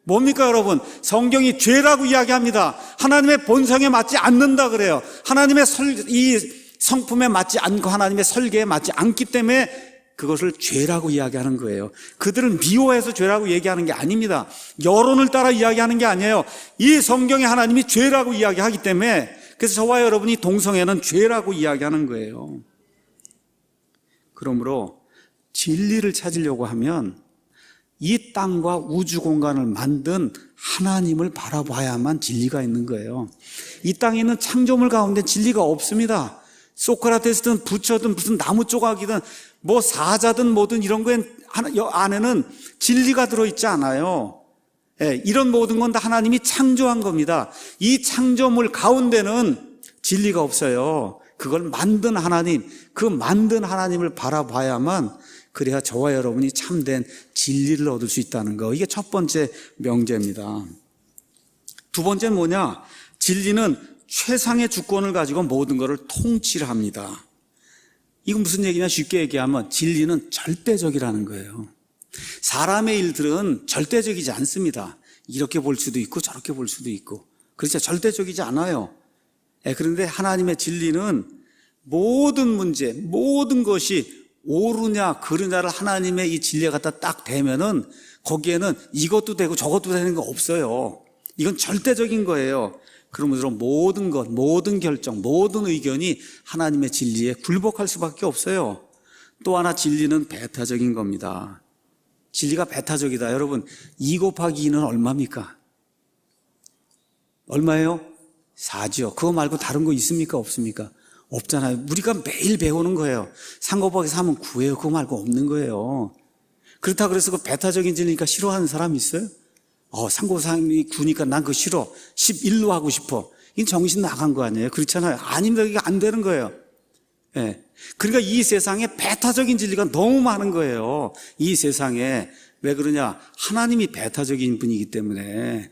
뭡니까 여러분? 성경이 죄라고 이야기합니다. 하나님의 본성에 맞지 않는다 그래요. 하나님의 이 성품에 맞지 않고 하나님의 설계에 맞지 않기 때문에 그것을 죄라고 이야기하는 거예요. 그들은 미워해서 죄라고 얘기하는 게 아닙니다. 여론을 따라 이야기하는 게 아니에요. 이 성경에 하나님이 죄라고 이야기하기 때문에 그래서 저와 여러분이 동성애는 죄라고 이야기하는 거예요. 그러므로 진리를 찾으려고 하면 이 땅과 우주 공간을 만든 하나님을 바라봐야만 진리가 있는 거예요. 이 땅에 있는 창조물 가운데 진리가 없습니다. 소크라테스든 부처든 무슨 나무 조각이든 뭐 사자든 뭐든 이런 거에 안에는 진리가 들어있지 않아요. 이런 모든 건 다 하나님이 창조한 겁니다. 이 창조물 가운데는 진리가 없어요. 그걸 만든 하나님, 그 만든 하나님을 바라봐야만 그래야 저와 여러분이 참된 진리를 얻을 수 있다는 거. 이게 첫 번째 명제입니다. 두 번째는 뭐냐? 진리는 최상의 주권을 가지고 모든 것을 통치를 합니다. 이건 무슨 얘기냐? 쉽게 얘기하면 진리는 절대적이라는 거예요. 사람의 일들은 절대적이지 않습니다. 이렇게 볼 수도 있고 저렇게 볼 수도 있고 그렇죠. 절대적이지 않아요. 그런데 하나님의 진리는 모든 문제, 모든 것이 옳으냐 그르냐를 하나님의 이 진리에 갖다 딱 대면은 거기에는 이것도 되고 저것도 되는 거 없어요. 이건 절대적인 거예요. 그러므로 모든 것, 모든 결정, 모든 의견이 하나님의 진리에 굴복할 수밖에 없어요. 또 하나 진리는 배타적인 겁니다. 진리가 배타적이다. 여러분 2 곱하기 2는 얼마입니까? 얼마예요? 4죠. 그거 말고 다른 거 있습니까? 없습니까? 없잖아요. 우리가 매일 배우는 거예요. 3 곱하기 3은 9예요. 그거 말고 없는 거예요. 그렇다 그래서 그 배타적인 진리니까 싫어하는 사람 있어요? 3 곱하기 9니까 난 그거 싫어. 11로 하고 싶어. 이건 정신 나간 거 아니에요? 그렇잖아요. 아닙니다. 이게 안 되는 거예요. 그러니까 이 세상에 배타적인 진리가 너무 많은 거예요. 이 세상에. 왜 그러냐? 하나님이 배타적인 분이기 때문에.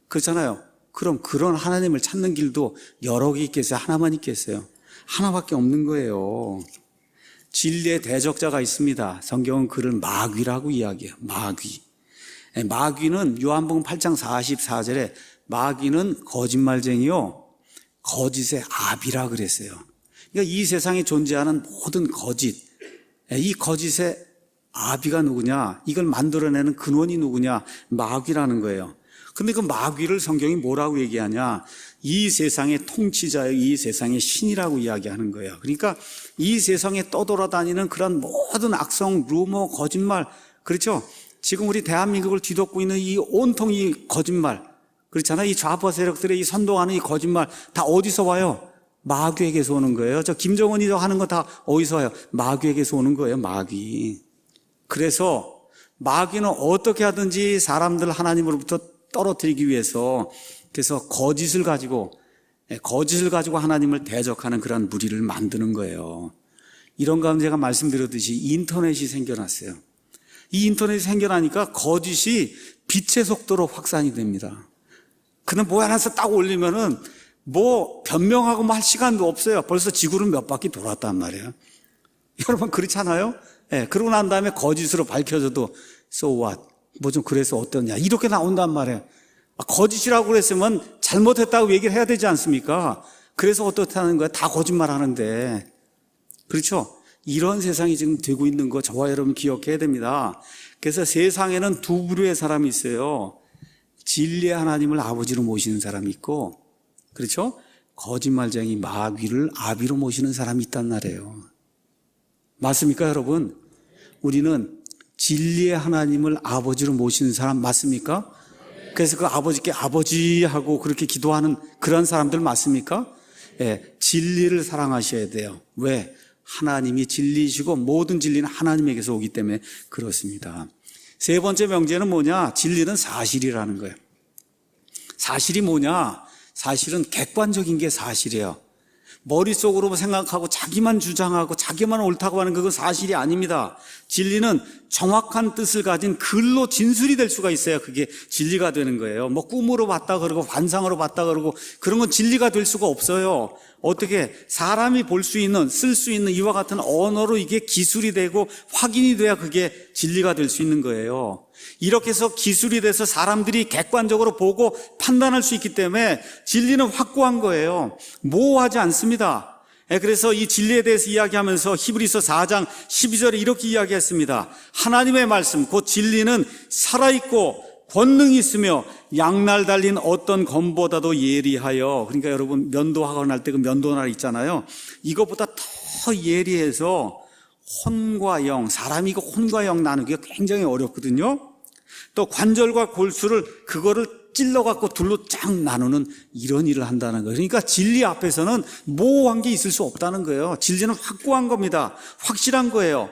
그렇잖아요. 그럼 그런 하나님을 찾는 길도 여러 개 있겠어요? 하나만 있겠어요? 하나밖에 없는 거예요. 진리의 대적자가 있습니다. 성경은 그를 마귀라고 이야기해요. 마귀. 마귀는 요한복음 8장 44절에 마귀는 거짓말쟁이요 거짓의 아비라 그랬어요. 그러니까 이 세상에 존재하는 모든 거짓, 이 거짓의 아비가 누구냐? 이걸 만들어내는 근원이 누구냐? 마귀라는 거예요. 근데 그 마귀를 성경이 뭐라고 얘기하냐? 이 세상의 통치자예요. 이 세상의 신이라고 이야기하는 거예요. 그러니까 이 세상에 떠돌아다니는 그런 모든 악성, 루머, 거짓말, 그렇죠? 지금 우리 대한민국을 뒤덮고 있는 이 온통 이 거짓말, 그렇잖아요. 이 좌파 세력들의 이 선동하는 이 거짓말 다 어디서 와요? 마귀에게서 오는 거예요. 저 김정은이 하는 거 다 어디서 와요? 마귀에게서 오는 거예요. 마귀. 그래서 마귀는 어떻게 하든지 사람들 하나님으로부터 떨어뜨리기 위해서 그래서 거짓을 가지고 하나님을 대적하는 그런 무리를 만드는 거예요. 이런 가운데 제가 말씀드렸듯이 인터넷이 생겨났어요. 이 인터넷이 생겨나니까 거짓이 빛의 속도로 확산이 됩니다. 그냥 뭐 하나서 딱 올리면은 뭐 변명하고 뭐 할 시간도 없어요. 벌써 지구를 몇 바퀴 돌았단 말이에요. 여러분 그렇잖아요? 그러고 난 다음에 거짓으로 밝혀져도 so what? 뭐 좀 그래서 어떠냐? 이렇게 나온단 말이에요. 거짓이라고 그랬으면 잘못했다고 얘기를 해야 되지 않습니까? 그래서 어떻다는 거야? 다 거짓말 하는데. 그렇죠? 이런 세상이 지금 되고 있는 거 저와 여러분 기억해야 됩니다. 그래서 세상에는 두 부류의 사람이 있어요. 진리의 하나님을 아버지로 모시는 사람이 있고, 그렇죠? 거짓말쟁이 마귀를 아비로 모시는 사람이 있단 말이에요. 맞습니까, 여러분? 우리는 진리의 하나님을 아버지로 모시는 사람 맞습니까? 그래서 그 아버지께 아버지 하고 그렇게 기도하는 그런 사람들 맞습니까? 예, 진리를 사랑하셔야 돼요. 왜? 하나님이 진리이시고 모든 진리는 하나님에게서 오기 때문에 그렇습니다. 세 번째 명제는 뭐냐? 진리는 사실이라는 거예요. 사실이 뭐냐? 사실은 객관적인 게 사실이에요. 머릿속으로 생각하고 자기만 주장하고 자기만 옳다고 하는 그건 사실이 아닙니다. 진리는 정확한 뜻을 가진 글로 진술이 될 수가 있어야 그게 진리가 되는 거예요. 뭐 꿈으로 봤다 그러고 환상으로 봤다 그러고 그런 건 진리가 될 수가 없어요. 어떻게 사람이 볼 수 있는, 쓸 수 있는 이와 같은 언어로 이게 기술이 되고 확인이 돼야 그게 진리가 될 수 있는 거예요. 이렇게 해서 기술이 돼서 사람들이 객관적으로 보고 판단할 수 있기 때문에 진리는 확고한 거예요. 모호하지 않습니다. 그래서 이 진리에 대해서 이야기하면서 히브리서 4장 12절에 이렇게 이야기했습니다. 하나님의 말씀, 곧 진리는 살아있고 권능이 있으며 양날 달린 어떤 검보다도 예리하여, 그러니까 여러분 면도하거나 할 때 그 면도날 있잖아요. 이것보다 더 예리해서 혼과 영, 사람이 그 혼과 영 나누기가 굉장히 어렵거든요. 또 관절과 골수를 그거를 찔러갖고 둘로 쫙 나누는 이런 일을 한다는 거예요. 그러니까 진리 앞에서는 모호한 게 있을 수 없다는 거예요. 진리는 확고한 겁니다. 확실한 거예요.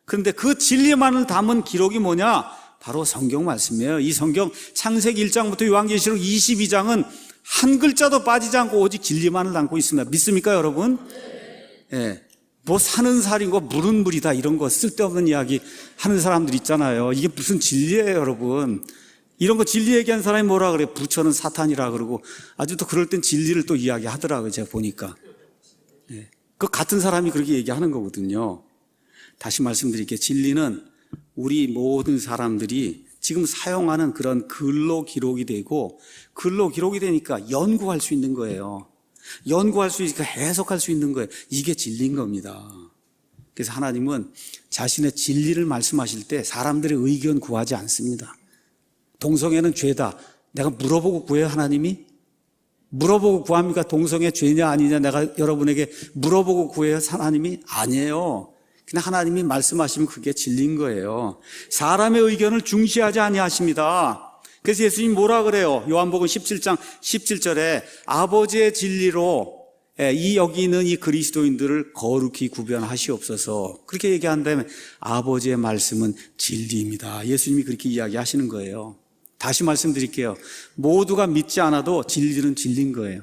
그런데 그 진리만을 담은 기록이 뭐냐? 바로 성경 말씀이에요. 이 성경 창세기 1장부터 요한계시록 22장은 한 글자도 빠지지 않고 오직 진리만을 담고 있습니다. 믿습니까, 여러분? 예. 뭐 사는 살인고 물은 물이다 이런 거 쓸데없는 이야기 하는 사람들 있잖아요. 이게 무슨 진리예요, 여러분? 이런 거 진리 얘기하는 사람이 뭐라 그래요? 부처는 사탄이라 그러고 아주 또 그럴 땐 진리를 또 이야기하더라고요, 제가 보니까. 예. 그 같은 사람이 그렇게 얘기하는 거거든요. 다시 말씀드릴게요. 진리는 우리 모든 사람들이 지금 사용하는 그런 글로 기록이 되고 글로 기록이 되니까 연구할 수 있는 거예요. 연구할 수 있으니까 해석할 수 있는 거예요. 이게 진리인 겁니다. 그래서 하나님은 자신의 진리를 말씀하실 때 사람들의 의견 구하지 않습니다. 동성애는 죄다. 내가 물어보고 구해요, 하나님이? 물어보고 구합니까? 동성애 죄냐 아니냐 내가 여러분에게 물어보고 구해요, 하나님이? 아니에요. 그냥 하나님이 말씀하시면 그게 진리인 거예요. 사람의 의견을 중시하지 아니하십니다. 그래서 예수님 뭐라 그래요? 요한복음 17장 17절에 아버지의 진리로 이 여기 있는 이 그리스도인들을 거룩히 구별하시옵소서. 그렇게 얘기한 다음에 아버지의 말씀은 진리입니다. 예수님이 그렇게 이야기하시는 거예요. 다시 말씀드릴게요. 모두가 믿지 않아도 진리는 진리인 거예요.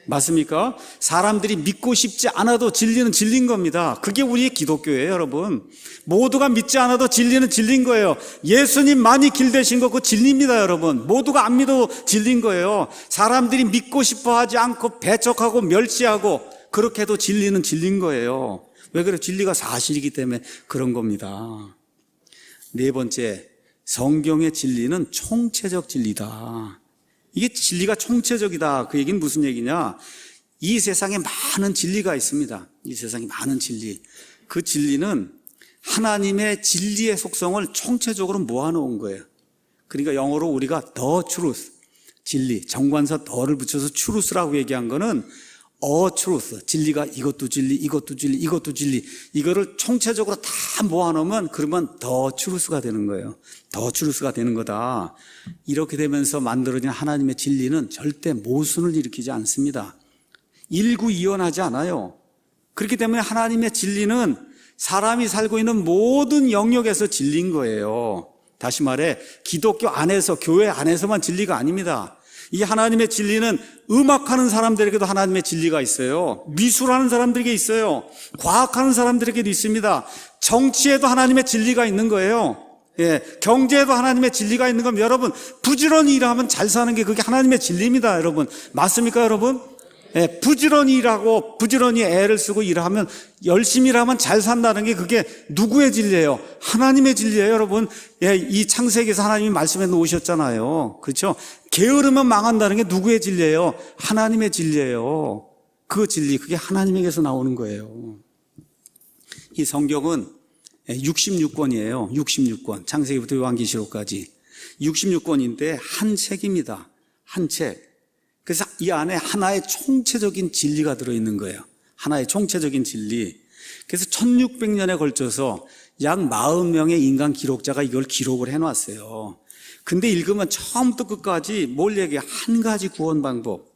맞습니까? 사람들이 믿고 싶지 않아도 진리는 진리인 겁니다. 그게 우리의 기독교예요, 여러분. 모두가 믿지 않아도 진리는 진리인 거예요. 예수님만이 길 되신 거 그 진리입니다, 여러분. 모두가 안 믿어도 진리인 거예요. 사람들이 믿고 싶어 하지 않고 배척하고 멸시하고 그렇게 해도 진리는 진리인 거예요. 왜 그래요? 진리가 사실이기 때문에 그런 겁니다. 네 번째, 성경의 진리는 총체적 진리다. 이게 진리가 총체적이다. 그 얘기는 무슨 얘기냐? 이 세상에 많은 진리가 있습니다. 이 세상에 많은 진리. 그 진리는 하나님의 진리의 속성을 총체적으로 모아놓은 거예요. 그러니까 영어로 우리가 the truth, 진리, 정관사 the를 붙여서 truth라고 얘기한 거는 a truth, 진리가 이것도 진리, 이것도 진리, 이것도 진리, 이거를 총체적으로 다 모아놓으면 그러면 the truth가 되는 거예요. the truth가 되는 거다. 이렇게 되면서 만들어진 하나님의 진리는 절대 모순을 일으키지 않습니다. 일구이연하지 않아요. 그렇기 때문에 하나님의 진리는 사람이 살고 있는 모든 영역에서 진리인 거예요. 다시 말해 기독교 안에서, 교회 안에서만 진리가 아닙니다. 이 하나님의 진리는 음악하는 사람들에게도 하나님의 진리가 있어요. 미술하는 사람들에게 있어요. 과학하는 사람들에게도 있습니다. 정치에도 하나님의 진리가 있는 거예요. 예, 경제에도 하나님의 진리가 있는 겁니다. 여러분, 부지런히 일하면 잘 사는 게 그게 하나님의 진리입니다, 여러분. 맞습니까, 여러분? 예, 부지런히 일하고 부지런히 애를 쓰고 일하면, 열심히 일하면 잘 산다는 게 그게 누구의 진리예요? 하나님의 진리예요, 여러분. 예, 이 창세기에서 하나님이 말씀해 놓으셨잖아요. 그렇죠? 게으르면 망한다는 게 누구의 진리예요? 하나님의 진리예요. 그 진리, 그게 하나님에게서 나오는 거예요. 이 성경은 66권이에요. 66권. 창세기부터 요한계시록까지. 66권인데 한 책입니다. 한 책. 그래서 이 안에 하나의 총체적인 진리가 들어있는 거예요. 하나의 총체적인 진리. 그래서 1600년에 걸쳐서 약 40명의 인간 기록자가 이걸 기록을 해놨어요. 근데 읽으면 처음부터 끝까지 뭘 얘기해? 한 가지 구원 방법,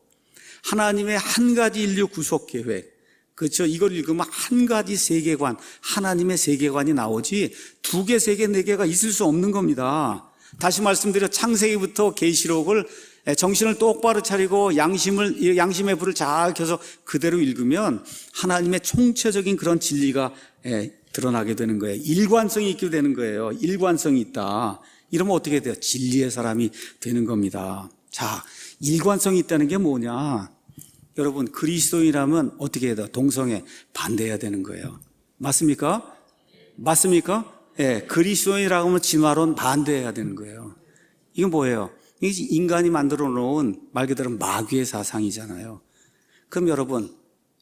하나님의 한 가지 인류 구속 계획. 그렇죠? 이걸 읽으면 한 가지 세계관, 하나님의 세계관이 나오지 2개, 3개, 4개가 있을 수 없는 겁니다. 다시 말씀드려 창세기부터 계시록을 정신을 똑바로 차리고 양심의 불을 잘 켜서 그대로 읽으면 하나님의 총체적인 그런 진리가 드러나게 되는 거예요. 일관성이 있게 되는 거예요. 일관성이 있다. 이러면 어떻게 돼요? 진리의 사람이 되는 겁니다. 자, 일관성이 있다는 게 뭐냐? 여러분, 그리스도인이라면 어떻게 해야 돼요? 동성애 반대해야 되는 거예요. 맞습니까? 맞습니까? 예, 그리스도인이라고 하면 진화론 반대해야 되는 거예요. 이건 뭐예요? 이게 인간이 만들어 놓은 말 그대로 마귀의 사상이잖아요. 그럼 여러분,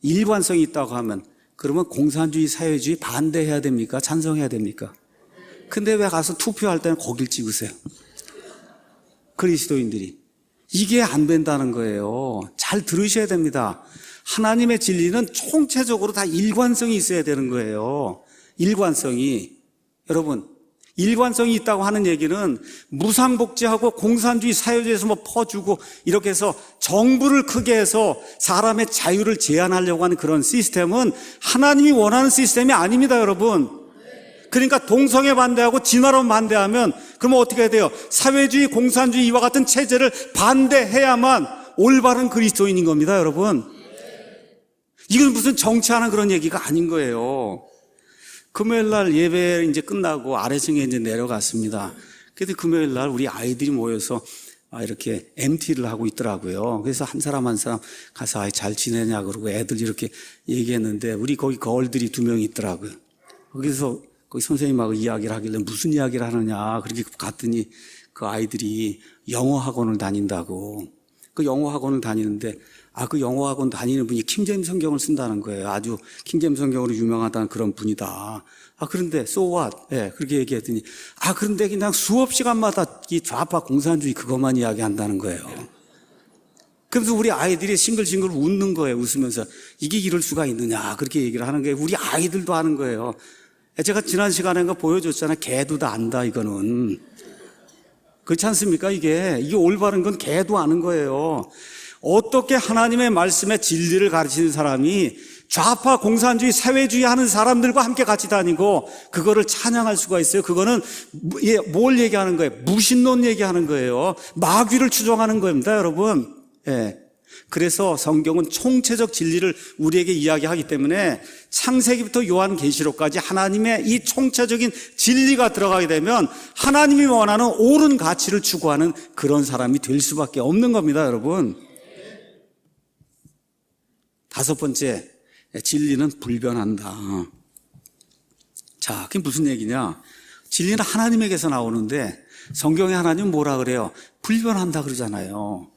일관성이 있다고 하면 그러면 공산주의, 사회주의 반대해야 됩니까? 찬성해야 됩니까? 근데 왜 가서 투표할 때는 거길 찍으세요? 그리스도인들이. 이게 안 된다는 거예요. 잘 들으셔야 됩니다. 하나님의 진리는 총체적으로 다 일관성이 있어야 되는 거예요. 일관성이. 여러분, 일관성이 있다고 하는 얘기는 무상복지하고 공산주의 사회주의에서 뭐 퍼주고 이렇게 해서 정부를 크게 해서 사람의 자유를 제한하려고 하는 그런 시스템은 하나님이 원하는 시스템이 아닙니다, 여러분. 그러니까 동성애 반대하고 진화론 반대하면 그러면 어떻게 해야 돼요? 사회주의, 공산주의 이와 같은 체제를 반대해야만 올바른 그리스도인인 겁니다, 여러분. 이건 무슨 정치하는 그런 얘기가 아닌 거예요. 금요일 날 예배 이제 끝나고 아래층에 이제 내려갔습니다. 그때 금요일 날 우리 아이들이 모여서 이렇게 MT를 하고 있더라고요. 그래서 한 사람 한 사람 가서 잘 지내냐 그러고 애들 이렇게 얘기했는데 우리 거기 거울들이 2명 있더라고요. 거기서 거기 선생님하고 이야기를 하길래 무슨 이야기를 하느냐 그렇게 갔더니 그 아이들이 영어 학원을 다닌다고. 그 영어 학원을 다니는데 그 영어 학원 다니는 분이 킹제임스 성경을 쓴다는 거예요. 아주 킹제임스 성경으로 유명하다는 그런 분이다. 그런데 so what? 예, 그렇게 얘기했더니 그런데 그냥 수업 시간마다 이 좌파 공산주의 그것만 이야기한다는 거예요. 그래서 우리 아이들이 싱글싱글 웃는 거예요. 웃으면서 이게 이럴 수가 있느냐 그렇게 얘기를 하는 거예요. 우리 아이들도 하는 거예요. 제가 지난 시간에 보여줬잖아요. 개도 다 안다 이거는. 그렇지 않습니까? 이게 올바른 건 개도 아는 거예요. 어떻게 하나님의 말씀의 진리를 가르치는 사람이 좌파 공산주의 사회주의 하는 사람들과 함께 같이 다니고 그거를 찬양할 수가 있어요? 그거는 뭘 얘기하는 거예요? 무신론 얘기하는 거예요. 마귀를 추종하는 겁니다, 여러분. 예. 그래서 성경은 총체적 진리를 우리에게 이야기하기 때문에 창세기부터 요한계시록까지 하나님의 이 총체적인 진리가 들어가게 되면 하나님이 원하는 옳은 가치를 추구하는 그런 사람이 될 수밖에 없는 겁니다, 여러분. 5번째, 진리는 불변한다. 자, 그게 무슨 얘기냐? 진리는 하나님에게서 나오는데 성경에 하나님은 뭐라 그래요? 불변한다 그러잖아요.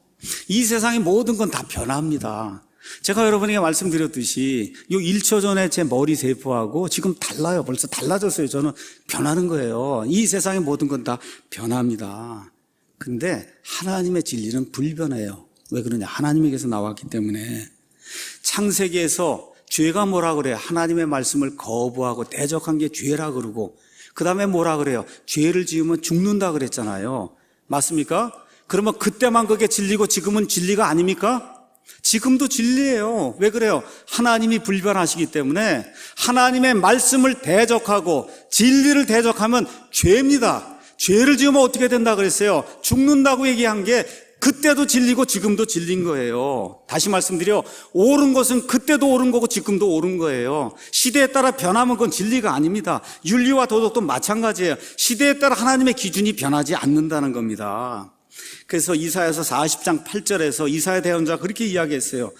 이 세상의 모든 건 다 변합니다. 제가 여러분에게 말씀드렸듯이 요 1초 전에 제 머리 세포하고 지금 달라요. 벌써 달라졌어요. 저는 변하는 거예요. 이 세상의 모든 건 다 변합니다. 근데 하나님의 진리는 불변해요. 왜 그러냐? 하나님에게서 나왔기 때문에. 창세기에서 죄가 뭐라 그래요? 하나님의 말씀을 거부하고 대적한 게 죄라 그러고 그 다음에 뭐라 그래요? 죄를 지으면 죽는다 그랬잖아요. 맞습니까? 그러면 그때만 그게 진리고 지금은 진리가 아닙니까? 지금도 진리예요. 왜 그래요? 하나님이 불변하시기 때문에 하나님의 말씀을 대적하고 진리를 대적하면 죄입니다. 죄를 지으면 어떻게 된다 그랬어요? 죽는다고 얘기한 게 그때도 진리고 지금도 진리인 거예요. 다시 말씀드려, 옳은 것은 그때도 옳은 거고 지금도 옳은 거예요. 시대에 따라 변하면 그건 진리가 아닙니다. 윤리와 도덕도 마찬가지예요. 시대에 따라 하나님의 기준이 변하지 않는다는 겁니다. 그래서 이사야서 40장 8절에서 이사야 대언자가 그렇게 이야기했어요.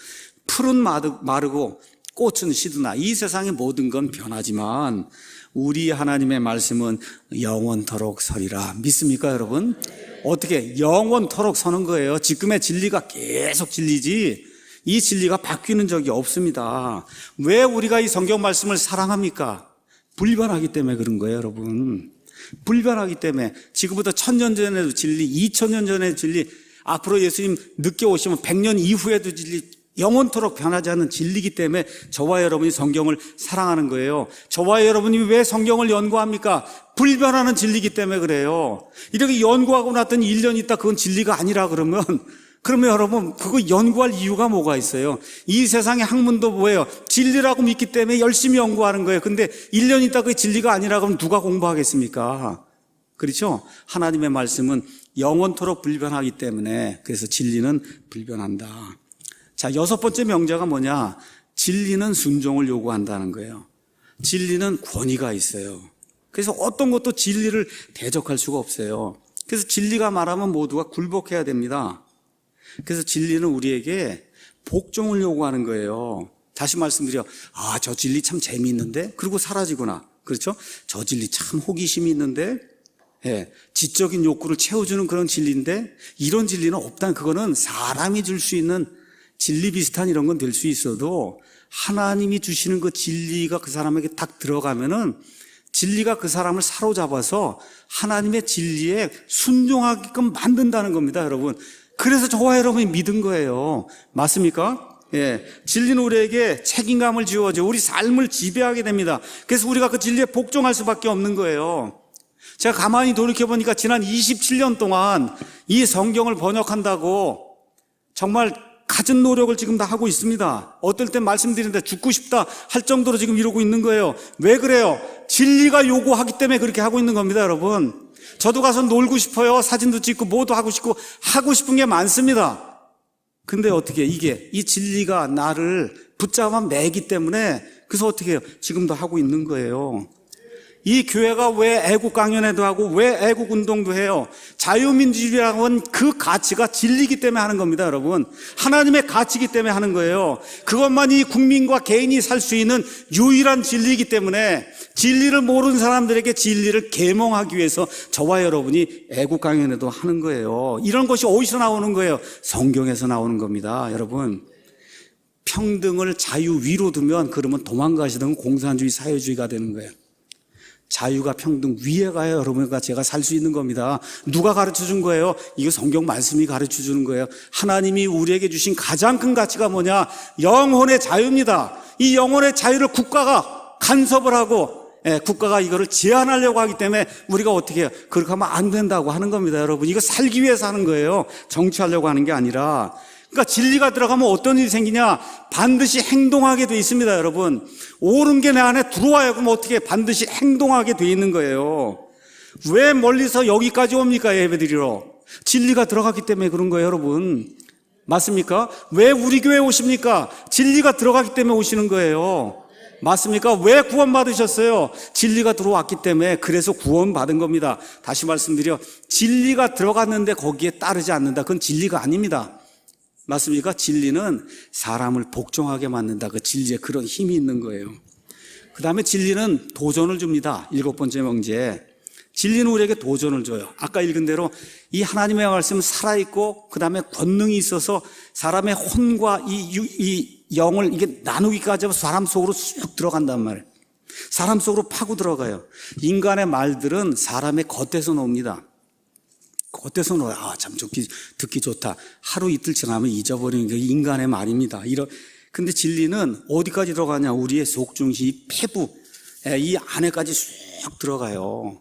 풀은 마르고 꽃은 시드나 이 세상의 모든 건 변하지만 우리 하나님의 말씀은 영원토록 서리라. 믿습니까, 여러분? 어떻게 영원토록 서는 거예요? 지금의 진리가 계속 진리지 이 진리가 바뀌는 적이 없습니다. 왜 우리가 이 성경 말씀을 사랑합니까? 불변하기 때문에 그런 거예요, 여러분. 불변하기 때문에 지금부터 1000년 전에도 진리, 2000년 전에도 진리, 앞으로 예수님 늦게 오시면 100년 이후에도 진리 영원토록 변하지 않는 진리이기 때문에 저와 여러분이 성경을 사랑하는 거예요. 저와 여러분이 왜 성경을 연구합니까? 불변하는 진리이기 때문에 그래요. 이렇게 연구하고 났더니 1년 있다 그건 진리가 아니라 그러면 여러분 그거 연구할 이유가 뭐가 있어요? 이 세상의 학문도 뭐예요? 진리라고 믿기 때문에 열심히 연구하는 거예요. 근데 1년 있다 그게 진리가 아니라 그러면 누가 공부하겠습니까? 그렇죠? 하나님의 말씀은 영원토록 불변하기 때문에 그래서 진리는 불변한다. 자, 6번째 명제가 뭐냐? 진리는 순종을 요구한다는 거예요. 진리는 권위가 있어요. 그래서 어떤 것도 진리를 대적할 수가 없어요. 그래서 진리가 말하면 모두가 굴복해야 됩니다. 그래서 진리는 우리에게 복종을 요구하는 거예요. 다시 말씀드려, 저 진리 참 재미있는데? 그리고 사라지구나. 그렇죠? 저 진리 참 호기심이 있는데? 지적인 욕구를 채워주는 그런 진리인데? 이런 진리는 없다. 그거는 사람이 줄 수 있는 진리 비슷한 이런 건 될 수 있어도 하나님이 주시는 그 진리가 그 사람에게 딱 들어가면은 진리가 그 사람을 사로잡아서 하나님의 진리에 순종하게끔 만든다는 겁니다, 여러분. 그래서 저와 여러분이 믿은 거예요. 맞습니까? 진리는 우리에게 책임감을 지워줘 우리 삶을 지배하게 됩니다. 그래서 우리가 그 진리에 복종할 수밖에 없는 거예요. 제가 가만히 돌이켜보니까 지난 27년 동안 이 성경을 번역한다고 정말 갖은 노력을 지금 다 하고 있습니다. 어떨 땐 말씀드리는데 죽고 싶다 할 정도로 지금 이러고 있는 거예요. 왜 그래요? 진리가 요구하기 때문에 그렇게 하고 있는 겁니다, 여러분. 저도 가서 놀고 싶어요. 사진도 찍고 뭐도 하고 싶고 하고 싶은 게 많습니다. 근데 어떻게 이 진리가 나를 붙잡아 매기 때문에 그래서 어떻게 해요? 지금도 하고 있는 거예요. 이 교회가 왜 애국 강연회도 하고 왜 애국 운동도 해요? 자유민주주의라고 하는 그 가치가 진리이기 때문에 하는 겁니다, 여러분. 하나님의 가치이기 때문에 하는 거예요. 그것만이 국민과 개인이 살 수 있는 유일한 진리이기 때문에 진리를 모르는 사람들에게 진리를 계몽하기 위해서 저와 여러분이 애국 강연회도 하는 거예요. 이런 것이 어디서 나오는 거예요? 성경에서 나오는 겁니다, 여러분. 평등을 자유 위로 두면 그러면 도망가시던 공산주의 사회주의가 되는 거예요. 자유가 평등 위에 가야 여러분과 제가 살 수 있는 겁니다. 누가 가르쳐 준 거예요? 이거 성경 말씀이 가르쳐 주는 거예요. 하나님이 우리에게 주신 가장 큰 가치가 뭐냐? 영혼의 자유입니다. 이 영혼의 자유를 국가가 간섭을 하고 국가가 이거를 제한하려고 하기 때문에 우리가 어떻게 해요? 그렇게 하면 안 된다고 하는 겁니다, 여러분. 이거 살기 위해서 하는 거예요. 정치하려고 하는 게 아니라. 그러니까 진리가 들어가면 어떤 일이 생기냐? 반드시 행동하게 돼 있습니다, 여러분. 옳은 게 내 안에 들어와야 그럼 어떻게 반드시 행동하게 돼 있는 거예요. 왜 멀리서 여기까지 옵니까, 예배드리러? 진리가 들어갔기 때문에 그런 거예요, 여러분. 맞습니까? 왜 우리 교회에 오십니까? 진리가 들어갔기 때문에 오시는 거예요. 맞습니까? 왜 구원받으셨어요? 진리가 들어왔기 때문에 그래서 구원받은 겁니다. 다시 말씀드려, 진리가 들어갔는데 거기에 따르지 않는다. 그건 진리가 아닙니다. 맞습니까? 진리는 사람을 복종하게 만든다. 그 진리에 그런 힘이 있는 거예요. 그 다음에 진리는 도전을 줍니다. 7번째 명제. 진리는 우리에게 도전을 줘요. 아까 읽은 대로 이 하나님의 말씀은 살아있고 그 다음에 권능이 있어서 사람의 혼과 이 영을 이게 나누기까지 해서 사람 속으로 쑥 들어간단 말이에요. 사람 속으로 파고 들어가요. 인간의 말들은 사람의 겉에서 나옵니다. 겉에서 놓아요. 참 듣기 좋다. 하루 이틀 지나면 잊어버리는 게 인간의 말입니다. 근데 진리는 어디까지 들어가냐? 우리의 속중심, 이 폐부, 이 안에까지 쑥 들어가요.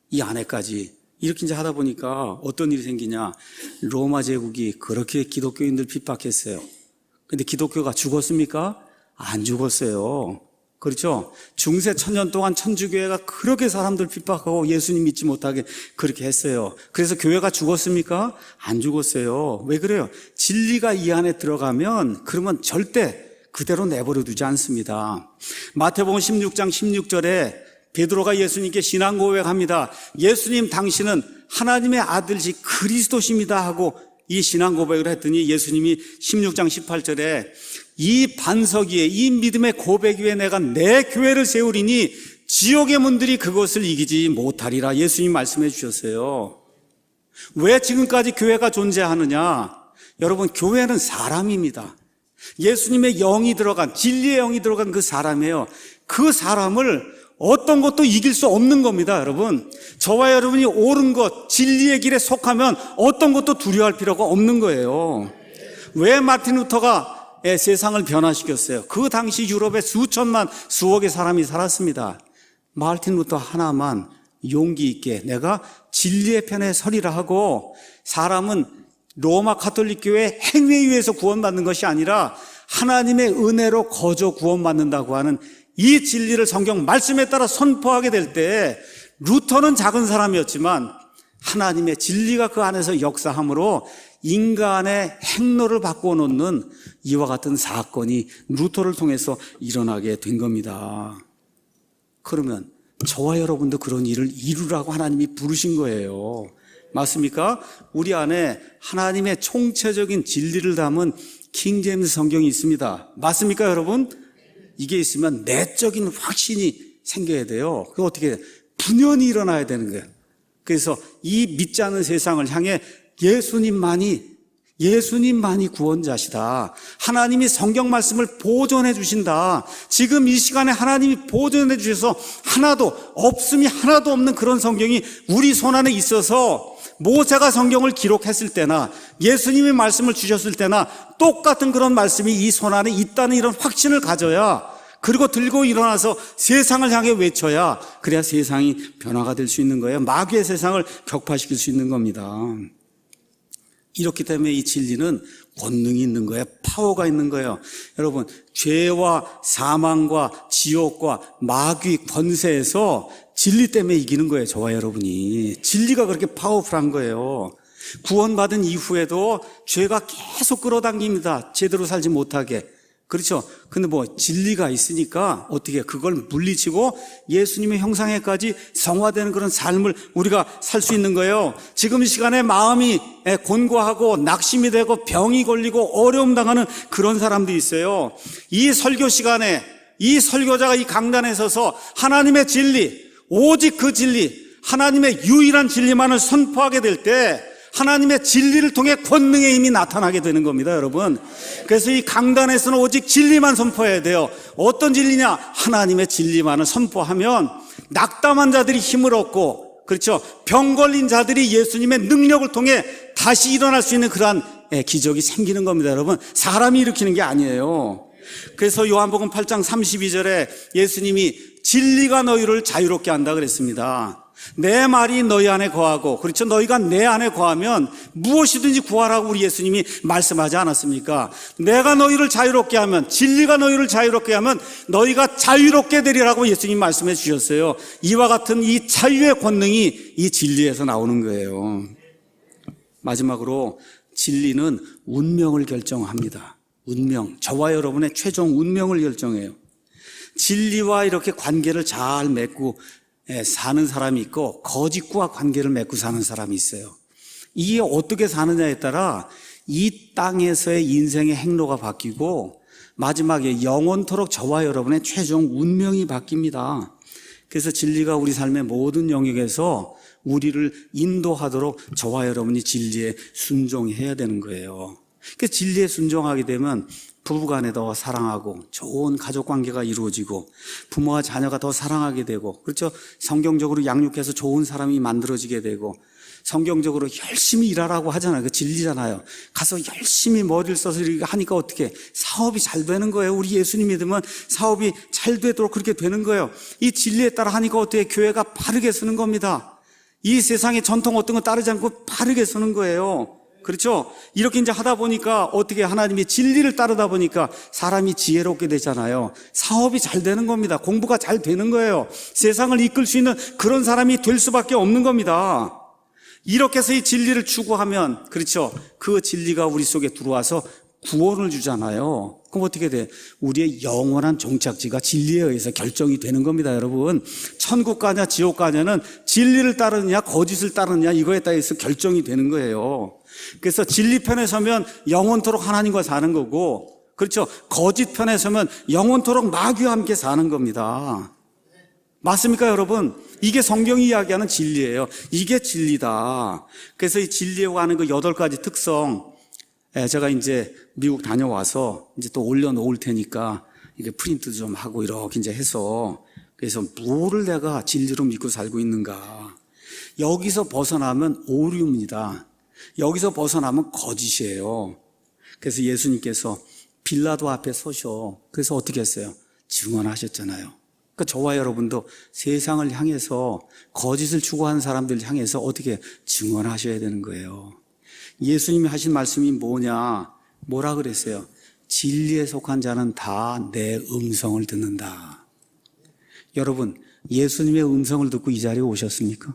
이 안에까지. 이렇게 이제 하다 보니까 어떤 일이 생기냐? 로마 제국이 그렇게 기독교인들 핍박했어요. 근데 기독교가 죽었습니까? 안 죽었어요. 그렇죠? 중세 1000년 동안 천주교회가 그렇게 사람들 핍박하고 예수님 믿지 못하게 그렇게 했어요. 그래서 교회가 죽었습니까? 안 죽었어요. 왜 그래요? 진리가 이 안에 들어가면 그러면 절대 그대로 내버려 두지 않습니다. 마태복음 16장 16절에 베드로가 예수님께 신앙 고백합니다. 예수님 당신은 하나님의 아들이시 그리스도십니다 하고 이 신앙 고백을 했더니 예수님이 16장 18절에 이 반석 위에 이 믿음의 고백 위에 내가 내 교회를 세우리니 지옥의 문들이 그것을 이기지 못하리라 예수님 말씀해 주셨어요. 왜 지금까지 교회가 존재하느냐? 여러분, 교회는 사람입니다. 예수님의 영이 들어간, 진리의 영이 들어간 그 사람이에요. 그 사람을 어떤 것도 이길 수 없는 겁니다, 여러분. 저와 여러분이 옳은 것, 진리의 길에 속하면 어떤 것도 두려워할 필요가 없는 거예요. 왜 마틴 루터가 세상을 변화시켰어요. 그 당시 유럽에 수천만, 수억의 사람이 살았습니다. 마르틴 루터 하나만 용기 있게 내가 진리의 편에 서리라 하고, 사람은 로마 가톨릭 교회 행위에 의해서 구원받는 것이 아니라 하나님의 은혜로 거저 구원받는다고 하는 이 진리를 성경 말씀에 따라 선포하게 될 때, 루터는 작은 사람이었지만 하나님의 진리가 그 안에서 역사함으로 인간의 행로를 바꾸어 놓는 이와 같은 사건이 루터를 통해서 일어나게 된 겁니다. 그러면 저와 여러분도 그런 일을 이루라고 하나님이 부르신 거예요. 맞습니까? 우리 안에 하나님의 총체적인 진리를 담은 킹제임스 성경이 있습니다. 맞습니까, 여러분? 이게 있으면 내적인 확신이 생겨야 돼요. 그게 어떻게 분연히 일어나야 되는 거예요. 그래서 이 믿지 않는 세상을 향해 예수님만이 구원자시다. 하나님이 성경 말씀을 보존해 주신다. 지금 이 시간에 하나님이 보존해 주셔서 없음이 하나도 없는 그런 성경이 우리 손안에 있어서 모세가 성경을 기록했을 때나 예수님의 말씀을 주셨을 때나 똑같은 그런 말씀이 이 손안에 있다는 이런 확신을 가져야, 그리고 들고 일어나서 세상을 향해 외쳐야, 그래야 세상이 변화가 될 수 있는 거예요. 마귀의 세상을 격파시킬 수 있는 겁니다. 이렇기 때문에 이 진리는 권능이 있는 거예요. 파워가 있는 거예요. 여러분, 죄와 사망과 지옥과 마귀 권세에서 진리 때문에 이기는 거예요. 저와 여러분이. 진리가 그렇게 파워풀한 거예요. 구원받은 이후에도 죄가 계속 끌어당깁니다. 제대로 살지 못하게. 그렇죠. 근데 진리가 있으니까 어떻게 그걸 물리치고 예수님의 형상에까지 성화되는 그런 삶을 우리가 살 수 있는 거예요. 지금 이 시간에 마음이 곤고하고 낙심이 되고 병이 걸리고 어려움 당하는 그런 사람들이 있어요. 이 설교 시간에 이 설교자가 이 강단에 서서 하나님의 진리, 오직 그 진리, 하나님의 유일한 진리만을 선포하게 될 때 하나님의 진리를 통해 권능의 힘이 나타나게 되는 겁니다, 여러분. 그래서 이 강단에서는 오직 진리만 선포해야 돼요. 어떤 진리냐? 하나님의 진리만을 선포하면 낙담한 자들이 힘을 얻고, 그렇죠, 병 걸린 자들이 예수님의 능력을 통해 다시 일어날 수 있는 그러한 기적이 생기는 겁니다, 여러분. 사람이 일으키는 게 아니에요. 그래서 요한복음 8장 32절에 예수님이 진리가 너희를 자유롭게 한다 그랬습니다. 내 말이 너희 안에 거하고, 그렇죠, 너희가 내 안에 거하면 무엇이든지 구하라고 우리 예수님이 말씀하지 않았습니까? 내가 너희를 자유롭게 하면, 진리가 너희를 자유롭게 하면 너희가 자유롭게 되리라고 예수님 말씀해 주셨어요. 이와 같은 이 자유의 권능이 이 진리에서 나오는 거예요. 마지막으로 진리는 운명을 결정합니다. 운명, 저와 여러분의 최종 운명을 결정해요. 진리와 이렇게 관계를 잘 맺고 사는 사람이 있고, 거짓과 관계를 맺고 사는 사람이 있어요. 이게 어떻게 사느냐에 따라 이 땅에서의 인생의 행로가 바뀌고 마지막에 영원토록 저와 여러분의 최종 운명이 바뀝니다. 그래서 진리가 우리 삶의 모든 영역에서 우리를 인도하도록 저와 여러분이 진리에 순종해야 되는 거예요. 그 진리에 순종하게 되면 부부간에 더 사랑하고 좋은 가족관계가 이루어지고 부모와 자녀가 더 사랑하게 되고, 그렇죠, 성경적으로 양육해서 좋은 사람이 만들어지게 되고, 성경적으로 열심히 일하라고 하잖아요. 그 진리잖아요. 가서 열심히 머리를 써서 이렇게 하니까 어떻게 사업이 잘 되는 거예요. 우리 예수님 믿으면 사업이 잘 되도록 그렇게 되는 거예요. 이 진리에 따라 하니까 어떻게 교회가 바르게 서는 겁니다. 이 세상의 전통 어떤 거 따르지 않고 바르게 서는 거예요. 그렇죠? 이렇게 이제 하다 보니까 어떻게 하나님의 진리를 따르다 보니까 사람이 지혜롭게 되잖아요. 사업이 잘 되는 겁니다. 공부가 잘 되는 거예요. 세상을 이끌 수 있는 그런 사람이 될 수밖에 없는 겁니다. 이렇게 해서 이 진리를 추구하면, 그렇죠, 그 진리가 우리 속에 들어와서 구원을 주잖아요. 그럼 어떻게 돼? 우리의 영원한 종착지가 진리에 의해서 결정이 되는 겁니다, 여러분. 천국 가냐 지옥 가냐는 진리를 따르느냐 거짓을 따르느냐 이거에 따라서 결정이 되는 거예요. 그래서 진리 편에 서면 영원토록 하나님과 사는 거고, 그렇죠, 거짓 편에 서면 영원토록 마귀와 함께 사는 겁니다. 맞습니까, 여러분? 이게 성경이 이야기하는 진리예요. 이게 진리다. 그래서 이 진리라고 하는 그 8가지 특성, 제가 이제 미국 다녀와서 이제 또 올려놓을 테니까 이게 프린트 좀 하고 이렇게 이제 해서, 그래서 뭐를 내가 진리로 믿고 살고 있는가. 여기서 벗어나면 오류입니다. 여기서 벗어나면 거짓이에요. 그래서 예수님께서 빌라도 앞에 서셔. 그래서 어떻게 했어요? 증언하셨잖아요. 그러니까 저와 여러분도 세상을 향해서 거짓을 추구하는 사람들 향해서 어떻게 증언하셔야 되는 거예요. 예수님이 하신 말씀이 뭐냐? 뭐라 그랬어요? 진리에 속한 자는 다 내 음성을 듣는다. 여러분, 예수님의 음성을 듣고 이 자리에 오셨습니까?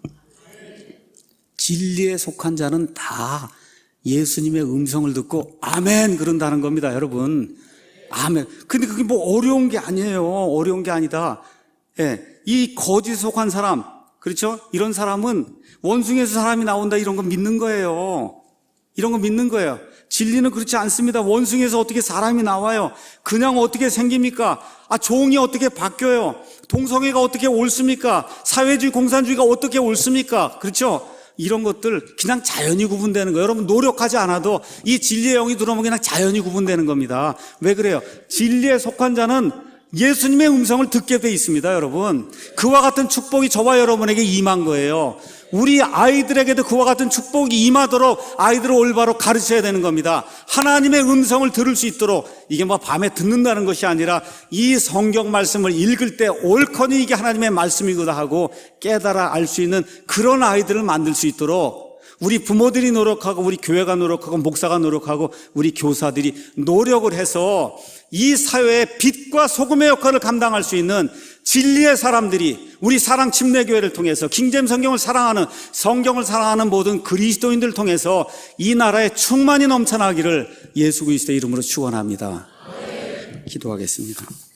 진리에 속한 자는 다 예수님의 음성을 듣고 아멘 그런다는 겁니다, 여러분. 아멘. 근데 그게 뭐 어려운 게 아니에요. 어려운 게 아니다. 예, 이 거짓에 속한 사람, 그렇죠? 이런 사람은 원숭이에서 사람이 나온다 이런 거 믿는 거예요. 이런 거 믿는 거예요. 진리는 그렇지 않습니다. 원숭이에서 어떻게 사람이 나와요? 그냥 어떻게 생깁니까? 종이 어떻게 바뀌어요? 동성애가 어떻게 옳습니까? 사회주의, 공산주의가 어떻게 옳습니까? 그렇죠? 이런 것들 그냥 자연히 구분되는 거예요. 여러분 노력하지 않아도 이 진리의 영이 들어오면 그냥 자연히 구분되는 겁니다. 왜 그래요? 진리에 속한 자는 예수님의 음성을 듣게 돼 있습니다, 여러분. 그와 같은 축복이 저와 여러분에게 임한 거예요. 우리 아이들에게도 그와 같은 축복이 임하도록 아이들을 올바로 가르쳐야 되는 겁니다. 하나님의 음성을 들을 수 있도록, 이게 뭐 밤에 듣는다는 것이 아니라 이 성경 말씀을 읽을 때 옳거니 이게 하나님의 말씀이구나 하고 깨달아 알 수 있는 그런 아이들을 만들 수 있도록 우리 부모들이 노력하고 우리 교회가 노력하고 목사가 노력하고 우리 교사들이 노력을 해서 이 사회의 빛과 소금의 역할을 감당할 수 있는 진리의 사람들이 우리 사랑 침례교회를 통해서 킹제임 성경을 사랑하는, 성경을 사랑하는 모든 그리스도인들을 통해서 이 나라에 충만히 넘쳐나기를 예수 그리스도의 이름으로 축원합니다. 기도하겠습니다.